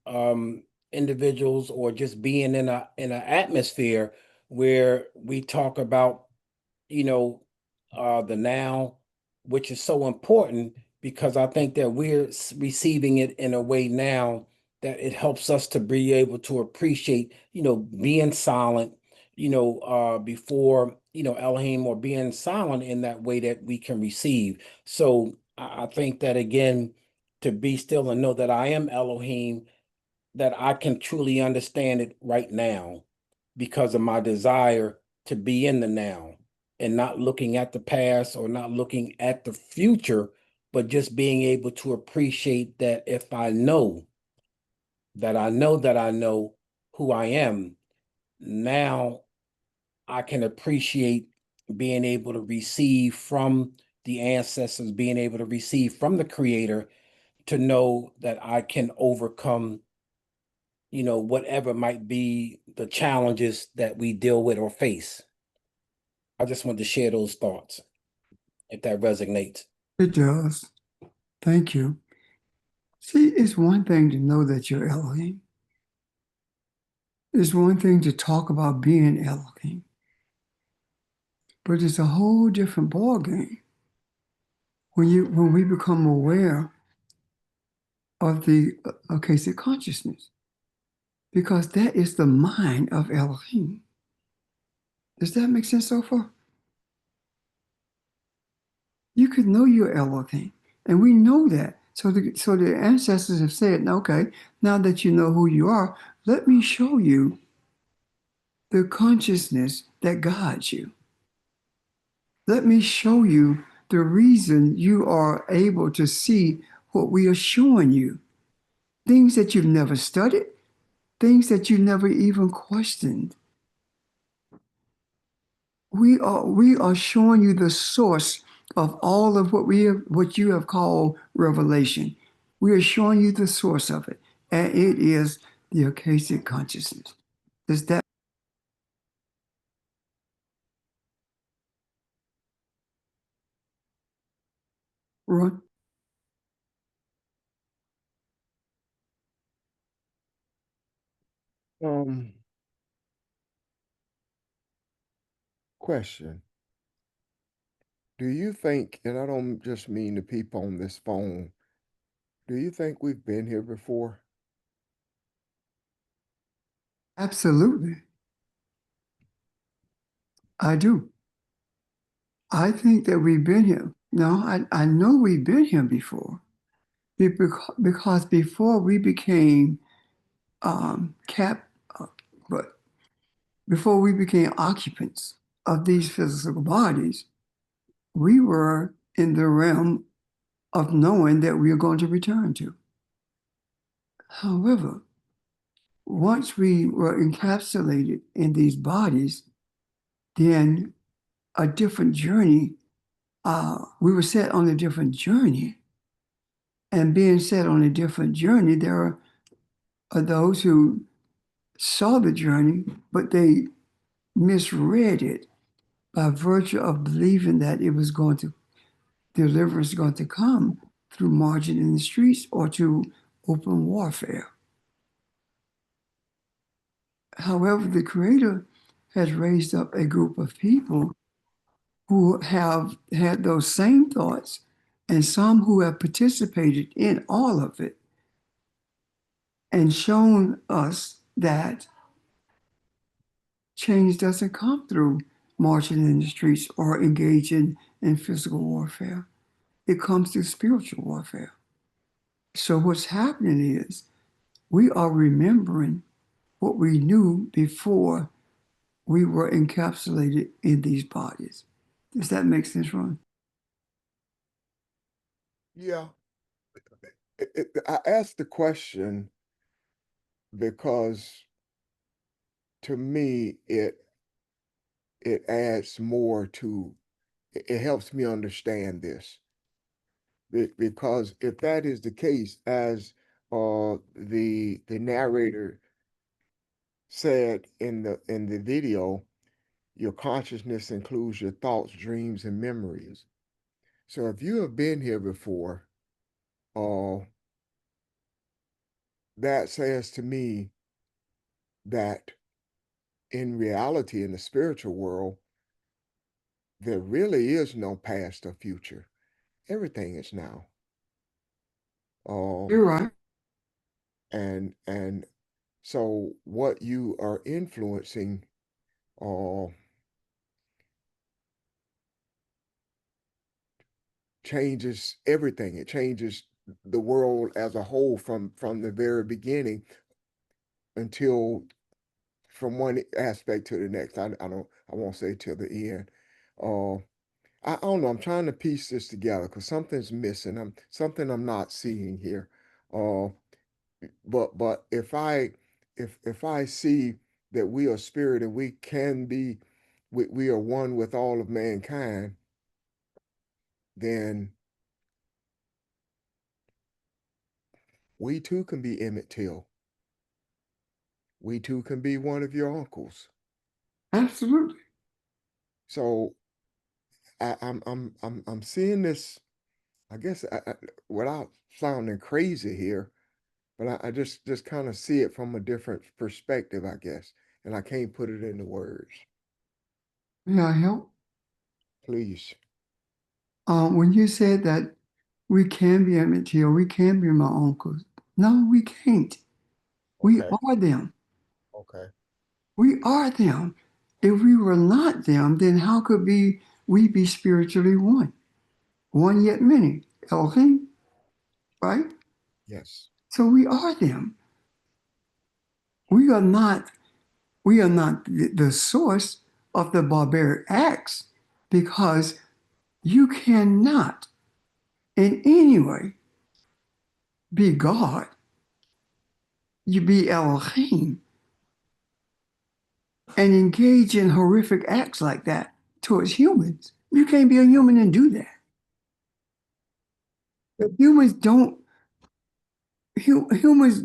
individuals, or just being in an atmosphere where we talk about the now, which is so important, because I think that we're receiving it in a way now that it helps us to be able to appreciate, being silent, before, Elohim, or being silent in that way that we can receive. So I think that, again, to be still and know that I am Elohim, that I can truly understand it right now because of my desire to be in the now, and not looking at the past or not looking at the future, but just being able to appreciate that if I know that I know that I know who I am, now I can appreciate being able to receive from the ancestors, being able to receive from the Creator, to know that I can overcome, whatever might be the challenges that we deal with or face. I just wanted to share those thoughts, if that resonates. It does. Thank you. See, it's one thing to know that you're Elohim. It's one thing to talk about being Elohim. But it's a whole different ballgame when we become aware of the Akashic consciousness, because that is the mind of Elohim. Does that make sense so far? You could know you're Elohim, and we know that. So the ancestors have said, okay, now that you know who you are, let me show you the consciousness that guides you. Let me show you the reason you are able to see what we are showing you. Things that you've never studied, things that you never even questioned. We are showing you the source of all of what you have called revelation. We are showing you the source of it, and it is the Akashic consciousness. Does that Ron? Question. Do you think, and I don't just mean the people on this phone, do you think we've been here before? Absolutely. I do. I think that we've been here. No, I know we've been here before. Because before we became cap, but before we became occupants of these physical bodies, we were in the realm of knowing that we are going to return to. However, once we were encapsulated in these bodies, then a different journey, we were set on a different journey And being set on a different journey, there are those who saw the journey, but they misread it by virtue of believing that it was going to, deliverance is going to come through marching in the streets or to open warfare. However, the Creator has raised up a group of people who have had those same thoughts and some who have participated in all of it and shown us that change doesn't come through marching in the streets or engaging in physical warfare. It comes through spiritual warfare. So what's happening is we are remembering what we knew before we were encapsulated in these bodies. Does that make sense, Ron? Yeah. I asked the question because to me it adds more to it helps me understand this. Because if that is the case, as the narrator said in the video, your consciousness includes your thoughts, dreams, and memories. So if you have been here before, that says to me that in reality, in the spiritual world, there really is no past or future. Everything is now. You're right. And so what you are influencing changes everything. It changes the world as a whole from the very beginning until from one aspect to the next. I won't say till the end. Uh I don't know. I'm trying to piece this together because something's missing. Something I'm not seeing here. Uh but if I see that we are spirit and we can be we are one with all of mankind, then we too can be Emmett Till. We too can be one of your uncles. Absolutely. So I'm seeing this. I guess without sounding crazy here, but I just kind of see it from a different perspective, I guess, and I can't put it into words. May I help? Please. When you said that we can be Emmett Till, we can be my uncles. No, we can't. We Okay. are them. Okay. We are them. If we were not them, then how could we be spiritually one? One yet many. Elohim, right? Yes. So we are them. We are not the source of the barbaric acts because you cannot in any way be God. You be Elohim and engage in horrific acts like that towards humans. You can't be a human and do that. Humans don't, humans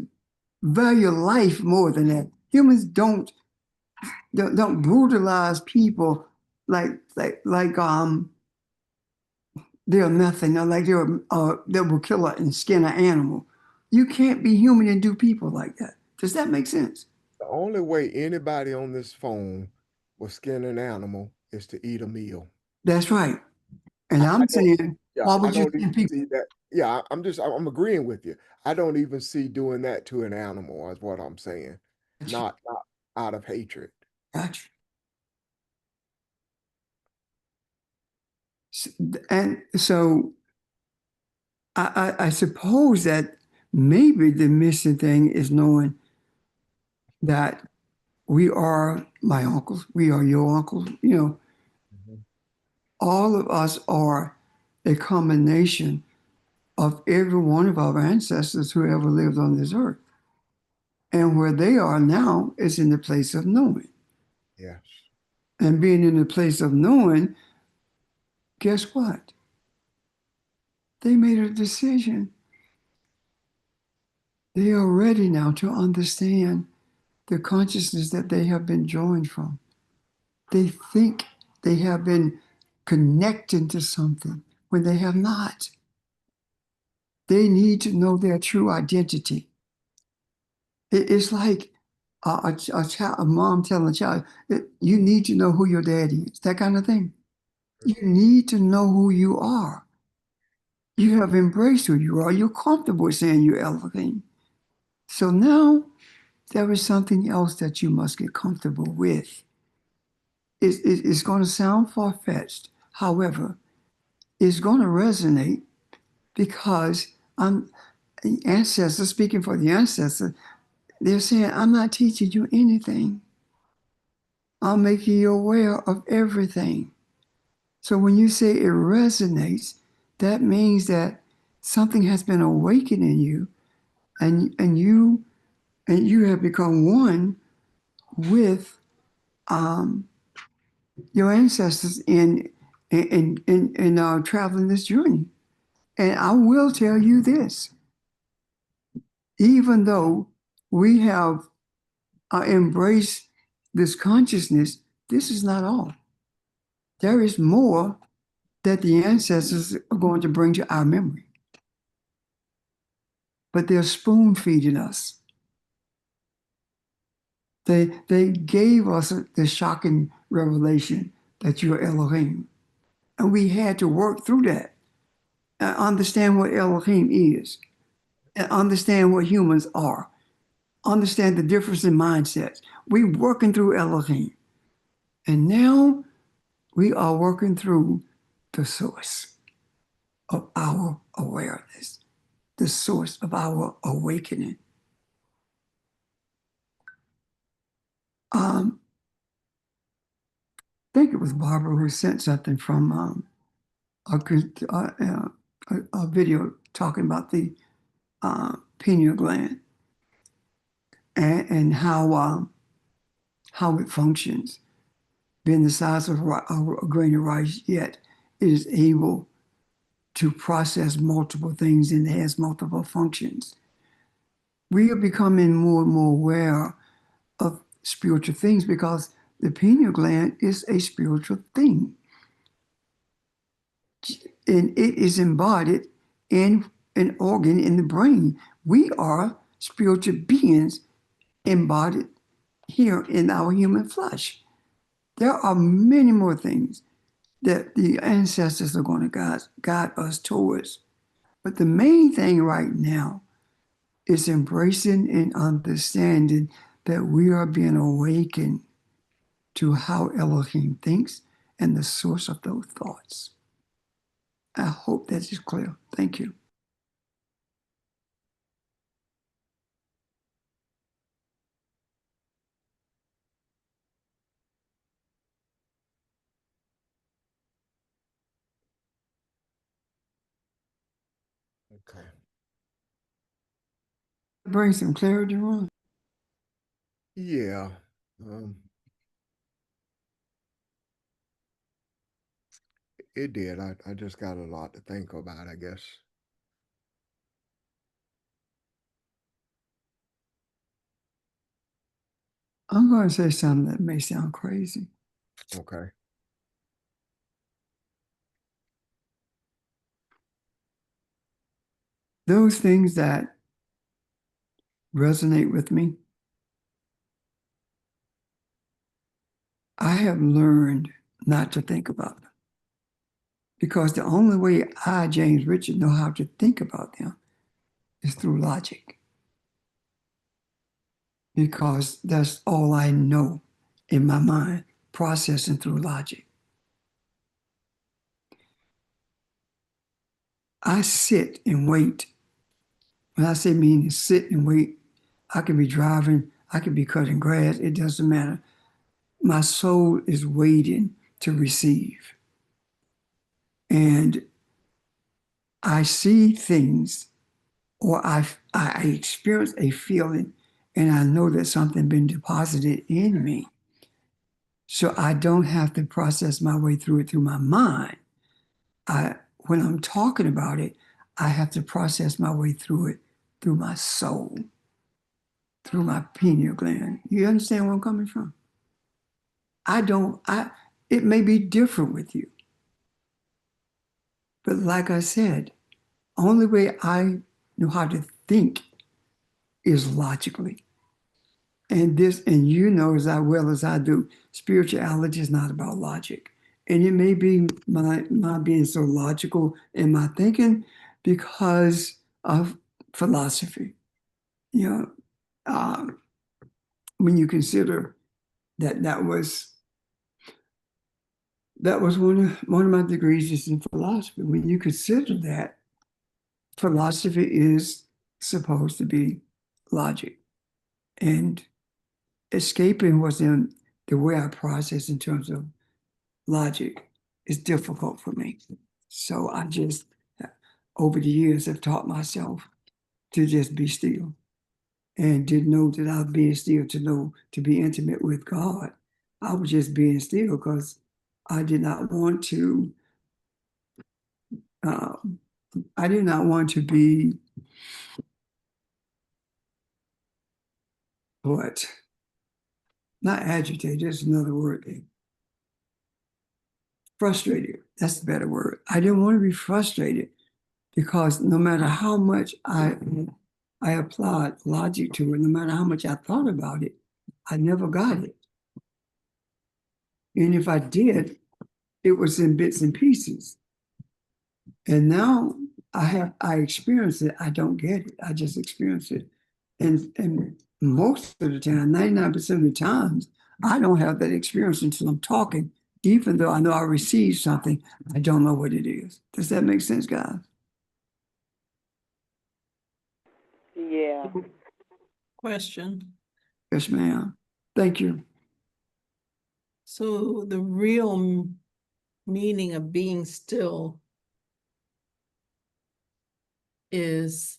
value life more than that. Humans don't brutalize people like they're nothing, or like they will kill and skin an animal. You can't be human and do people like that. Does that make sense? The only way anybody on this phone will skin an animal is to eat a meal. That's right. And I I'm don't, saying, yeah, why I would you don't skin even people? see that. Yeah, I'm agreeing with you. I don't even see doing that to an animal, is what I'm saying. Not out of hatred. Gotcha. And so I suppose that maybe the missing thing is knowing that we are my uncles, we are your uncles, Mhm. all of us are a combination of every one of our ancestors who ever lived on this earth. And where they are now is in the place of knowing. Yes. And being in the place of knowing, guess what? They made a decision They are ready now to understand the consciousness that they have been joined from. They think they have been connected to something when they have not. They need to know their true identity. It's like a mom telling a child, you need to know who your daddy is, that kind of thing. You need to know who you are. You have embraced who you are. You're comfortable with saying you're Elohim. So now there is something else that you must get comfortable with. It's going to sound far-fetched. However, it's going to resonate because the ancestors, speaking for the ancestors, they're saying, I'm not teaching you anything. I'm making you aware of everything. So when you say it resonates, that means that something has been awakened in you, and you have become one with your ancestors in traveling this journey. And I will tell you this: even though we have embraced this consciousness, this is not all. There is more that the ancestors are going to bring to our memory. But they're spoon feeding us. They gave us the shocking revelation that you're Elohim. And we had to work through that and understand what Elohim is, and understand what humans are, understand the difference in mindsets. We're working through Elohim. And now we are working through the source of our awareness, the source of our awakening. I think it was Barbara who sent something from a video talking about the pineal gland and how it functions. Being the size of a grain of rice, yet it is able to process multiple things and has multiple functions. We are becoming more and more aware of spiritual things because the pineal gland is a spiritual thing. And it is embodied in an organ in the brain. We are spiritual beings embodied here in our human flesh. There are many more things that the ancestors are going to guide us towards. But the main thing right now is embracing and understanding that we are being awakened to how Elohim thinks and the source of those thoughts. I hope that is clear. Thank you. Okay. Bring some clarity, Ron. Yeah. It did. I just got a lot to think about, I guess. I'm going to say something that may sound crazy. Okay. Those things that resonate with me, I have learned not to think about them. Because the only way I, James Richard, know how to think about them is through logic. Because that's all I know in my mind, processing through logic. I sit and wait. When I say meaning sit and wait, I could be driving, I could be cutting grass, it doesn't matter. My soul is waiting to receive. And I see things, or I experience a feeling, and I know that something been deposited in me. So I don't have to process my way through it through my mind. When I'm talking about it, I have to process my way through it through my soul, through my pineal gland. You understand where I'm coming from? It may be different with you. But like I said, only way I know how to think is logically. And you know as well as I do, spirituality is not about logic. And it may be my being so logical in my thinking because of philosophy. You know, when you consider that was one of my degrees is in philosophy. When you consider that, philosophy is supposed to be logic. And escaping what's in the way I process in terms of logic is difficult for me. So I just, over the years, have taught myself to just be still and didn't know that I was being still to be intimate with God. I was just being still because I did not want to, be what? Not agitated, there's another word. Frustrated, that's the better word. I didn't want to be frustrated because no matter how much I applied logic to it, no matter how much I thought about it, I never got it. And if I did, it was in bits and pieces. And now I experience it, I don't get it. I just experience it. And most of the time, 99% of the times, I don't have that experience until I'm talking, even though I know I received something, I don't know what it is. Does that make sense, guys? Yeah. Question. Yes, ma'am. Thank you. So the real meaning of being still is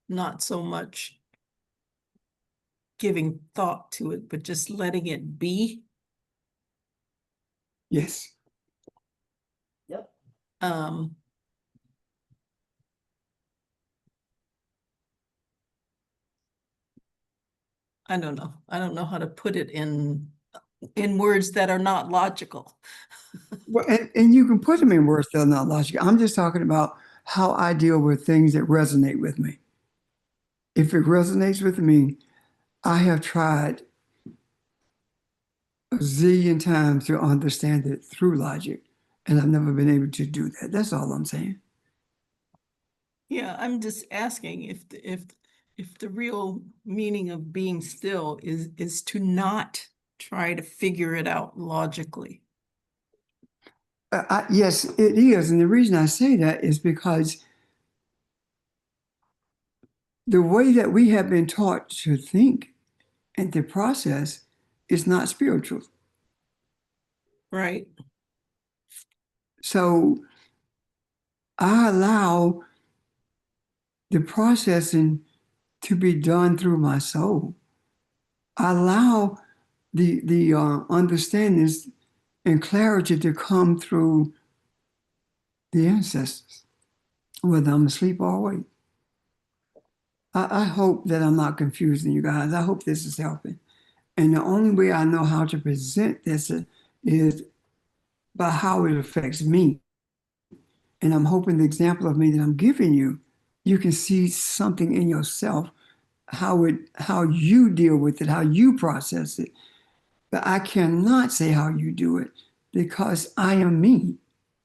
not so much giving thought to it, but just letting it be. Yes. Yep. I don't know. I don't know how to put it in words that are not logical. Well, and you can put them in words that are not logical. I'm just talking about how I deal with things that resonate with me. If it resonates with me, I have tried a zillion times to understand it through logic, and I've never been able to do that. That's all I'm saying. Yeah, I'm just asking if the real meaning of being still is to not try to figure it out logically. Yes, it is. And the reason I say that is because the way that we have been taught to think and to process is not spiritual. Right. So I allow the processing to be done through my soul. I allow the understandings and clarity to come through the ancestors, whether I'm asleep or awake. I hope that I'm not confusing you guys. I hope this is helping. And the only way I know how to present this is by how it affects me. And I'm hoping the example of me that I'm giving you, you can see something in yourself, how you deal with it, how you process it. But I cannot say how you do it because I am me.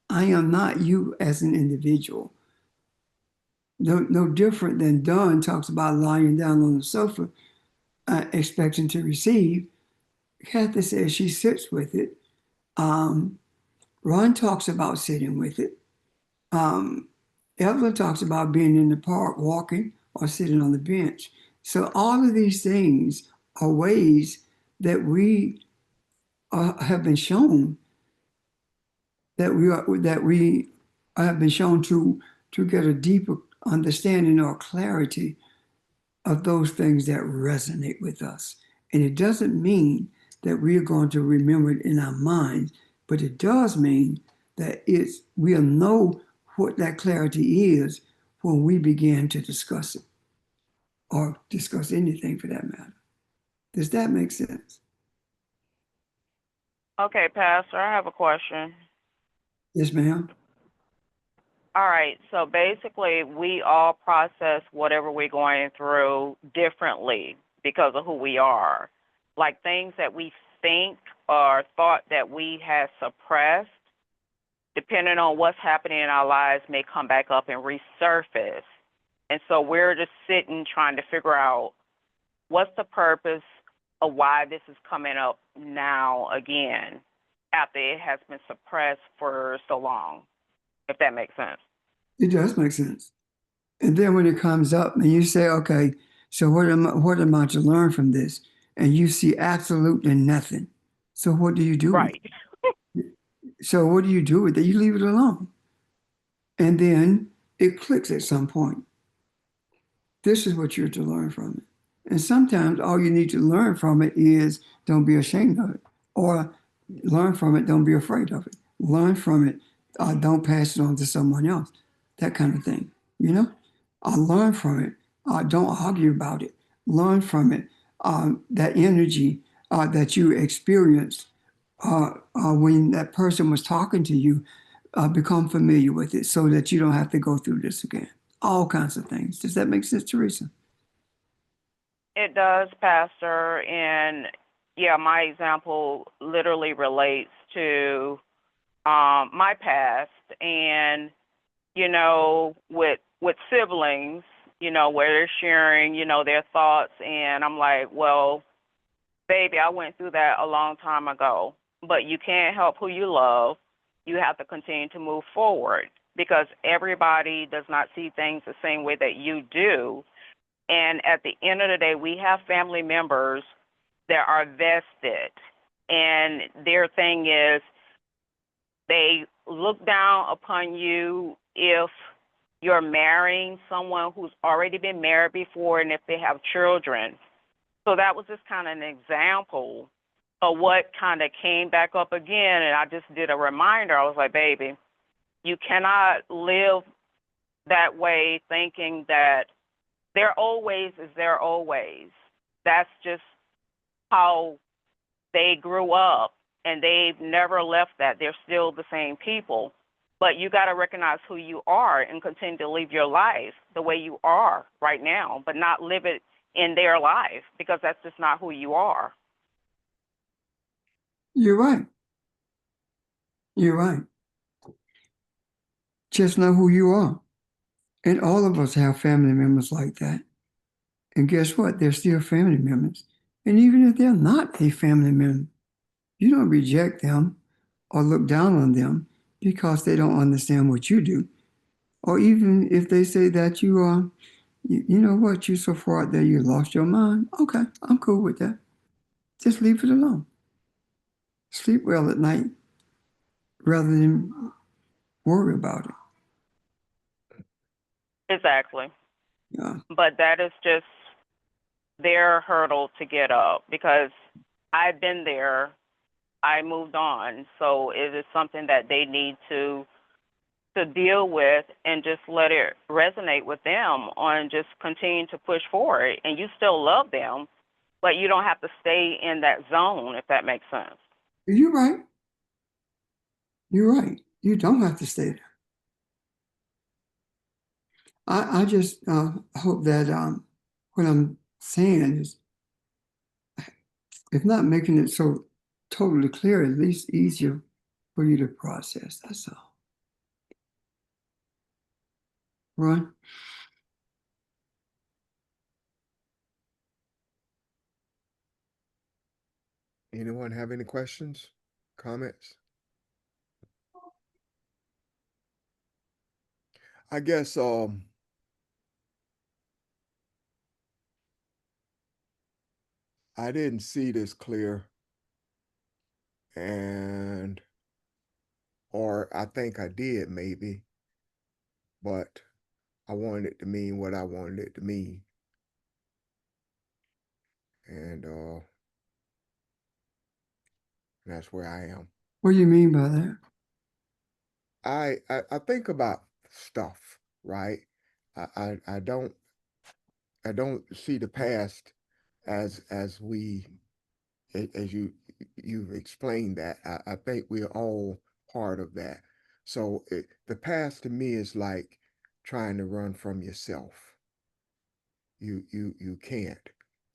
I am not you as an individual. No different than Dawn talks about lying down on the sofa, expecting to receive. Kathy says she sits with it. Ron talks about sitting with it. Evelyn talks about being in the park, walking, or sitting on the bench. So all of these things are ways that we have been shown that we have been shown to get a deeper understanding or clarity of those things that resonate with us. And it doesn't mean that we are going to remember it in our minds, but it does mean that we'll know what that clarity is when we begin to discuss it. or discuss anything for that matter. Does that make sense? Okay, Pastor, I have a question. Yes, ma'am. All right, so basically, we all process whatever we're going through differently because of who we are. Like things that we think or thought that we had suppressed, depending on what's happening in our lives, may come back up and resurface. And so we're just sitting trying to figure out what's the purpose of why this is coming up now again after it has been suppressed for so long, if that makes sense. It does make sense. And then when it comes up and you say, okay, so what am I to learn from this? And you see absolutely nothing. So what do you do? Right. So what do you do with it? You leave it alone. And then it clicks at some point. This is what you're to learn from it. And sometimes all you need to learn from it is don't be ashamed of it. Or learn from it, don't be afraid of it. Learn from it, don't pass it on to someone else. That kind of thing, you know? Learn from it. Don't argue about it. Learn from it. That energy that you experienced when that person was talking to you, become familiar with it so that you don't have to go through this again. All kinds of things. Does that make sense, Teresa? It does, Pastor. And yeah, my example literally relates to my past. And, with siblings, where they're sharing, their thoughts. And I'm like, well, baby, I went through that a long time ago. But you can't help who you love. You have to continue to move forward because everybody does not see things the same way that you do. And at the end of the day, we have family members that are vested. And their thing is they look down upon you if you're marrying someone who's already been married before and if they have children. So that was just kind of an example of what kind of came back up again. And I just did a reminder. I was like, baby, you cannot live that way thinking that their old ways is their old ways. That's just how they grew up, and they've never left that. They're still the same people. But you got to recognize who you are and continue to live your life the way you are right now, but not live it in their life because that's just not who you are. You're right. You're right. Just know who you are. And all of us have family members like that. And guess what? They're still family members. And even if they're not a family member, you don't reject them or look down on them because they don't understand what you do. Or even if they say that you are, you know what, you're so far out there, you lost your mind. Okay, I'm cool with that. Just leave it alone. Sleep well at night rather than worry about it. Exactly. Yeah. But that is just their hurdle to get up because I've been there. I moved on. So it is something that they need to deal with and just let it resonate with them on just continuing to push forward. And you still love them, but you don't have to stay in that zone, if that makes sense. You're right. You're right. You don't have to stay there. I just hope that what I'm saying is, if not making it so totally clear, at least easier for you to process. That's all. Ron? Anyone have any questions, comments? I guess I didn't see this clear, and or I think I did maybe, but I wanted it to mean what I wanted it to mean. And that's where I am. What do you mean by that? I think about stuff, right? I don't, I don't see the past as as you've explained that. I think we're all part of that. So the past to me is like trying to run from yourself. You can't.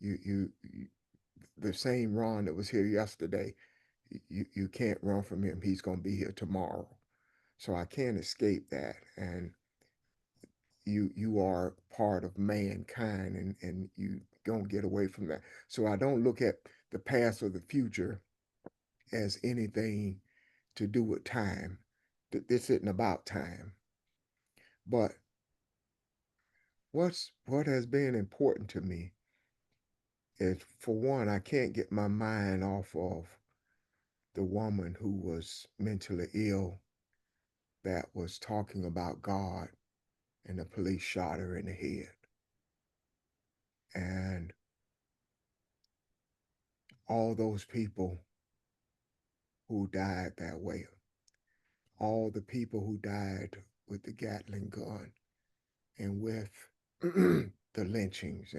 You the same Ron that was here yesterday, you can't run from him. He's gonna be here tomorrow. So I can't escape that. And you are part of mankind, and you don't get away from that. So I don't look at the past or the future as anything to do with time. This isn't about time. But what has been important to me is, for one, I can't get my mind off of the woman who was mentally ill that was talking about God, and the police shot her in the head. And all those people who died that way, all the people who died with the Gatling gun and with the lynchings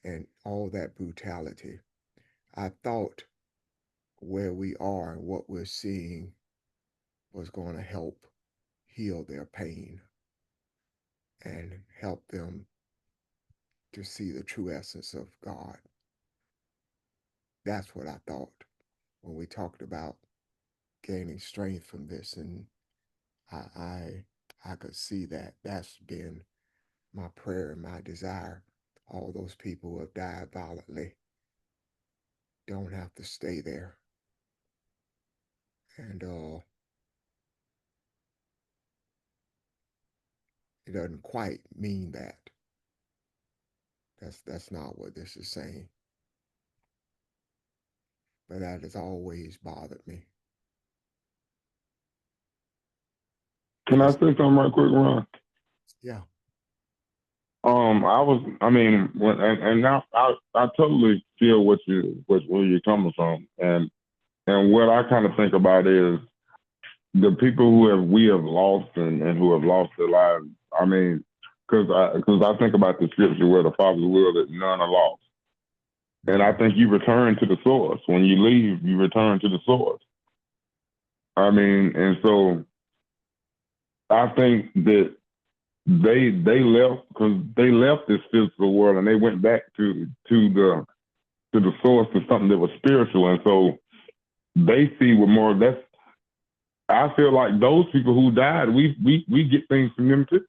and all that brutality. I thought where we are and what we're seeing was going to help heal their pain and help them to see the true essence of God. That's what I thought when we talked about gaining strength from this, and I could see that. That's been my prayer and my desire. All those people who have died violently don't have to stay there. And it doesn't quite mean that. That's not what this is saying. But that has always bothered me. Can I say something right quick, Ron? Yeah. And now I totally feel where you're coming from, and what I kind of think about is the people we have lost and who have lost their lives. I mean, because I think about the scripture where the Father will that none are lost, and I think you return to the source. When you leave, you return to the source. I mean, and so I think that they left because they left this physical world and they went back to the source, to something that was spiritual, and so they see with more. I feel like those people who died, we get things from them too.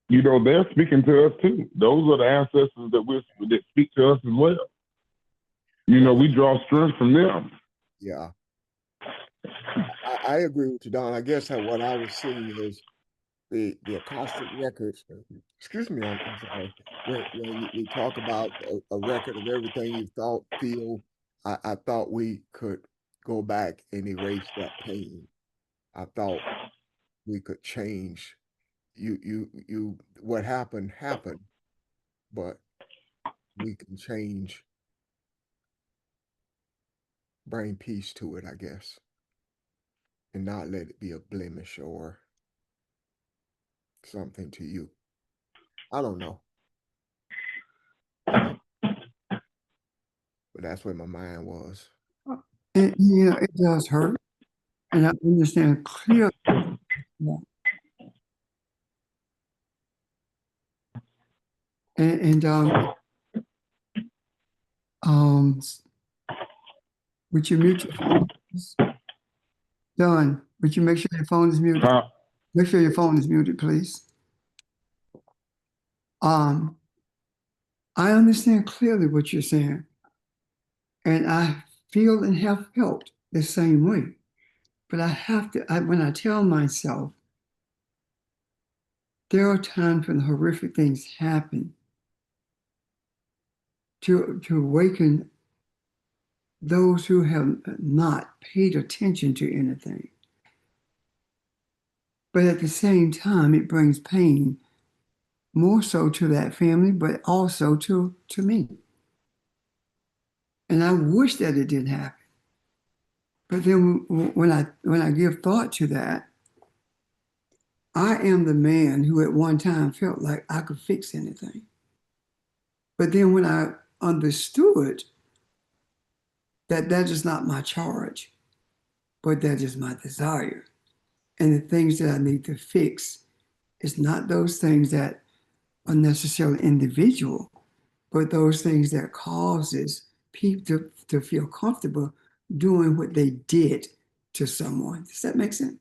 You know, they're speaking to us too. Those are the ancestors that speak to us as well. You know, we draw strength from them. Yeah. I agree with you, Don. I guess what I was seeing is the Akashic records. Excuse me, I'm sorry. When we talk about a record of everything you thought, feel, I thought we could go back and erase that pain. I thought we could change. What happened, but we can change, bring peace to it, I guess, and not let it be a blemish or something to you. I don't know. But that's where my mind was. And, it does hurt. And I understand clearly. Yeah. Would you mute your phone? Don, would you make sure your phone is muted? Make sure your phone is muted, please. I understand clearly what you're saying. And I feel and have felt the same way. But I have to, when I tell myself, there are times when horrific things happen to awaken those who have not paid attention to anything. But at the same time, it brings pain, more so to that family, but also to me. And I wish that it didn't happen. But then when I give thought to that, I am the man who at one time felt like I could fix anything. But then when I understood that that is not my charge, but that is my desire, and the things that I need to fix is not those things that are necessarily individual, but those things that causes people to feel comfortable doing what they did to someone. Does that make sense?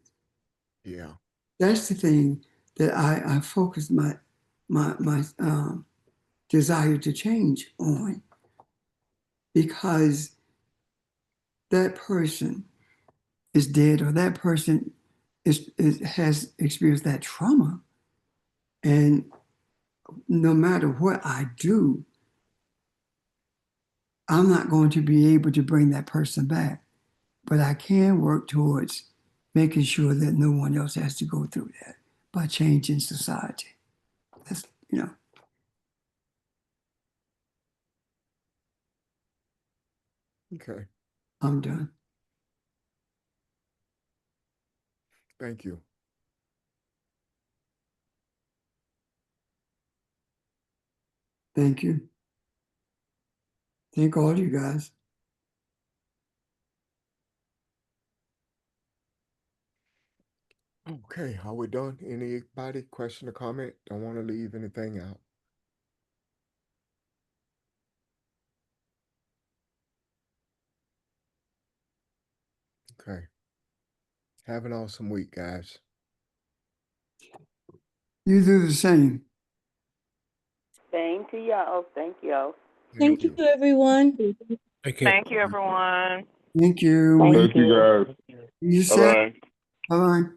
Yeah. That's the thing that I focus my desire to change on, because that person is dead, or that person has experienced that trauma, and no matter what I do, I'm not going to be able to bring that person back, but I can work towards making sure that no one else has to go through that by changing society. That's, Okay. I'm done. Thank you. Thank you. Thank all you guys. Okay, are we done? Anybody question or comment? Don't want to leave anything out. Okay. Have an awesome week, guys. You do the same. Same to y'all. Thank y'all. Thank you, everyone. Take care. Thank you, everyone. Thank you. Thank you, guys. You Bye said, bye. bye-bye.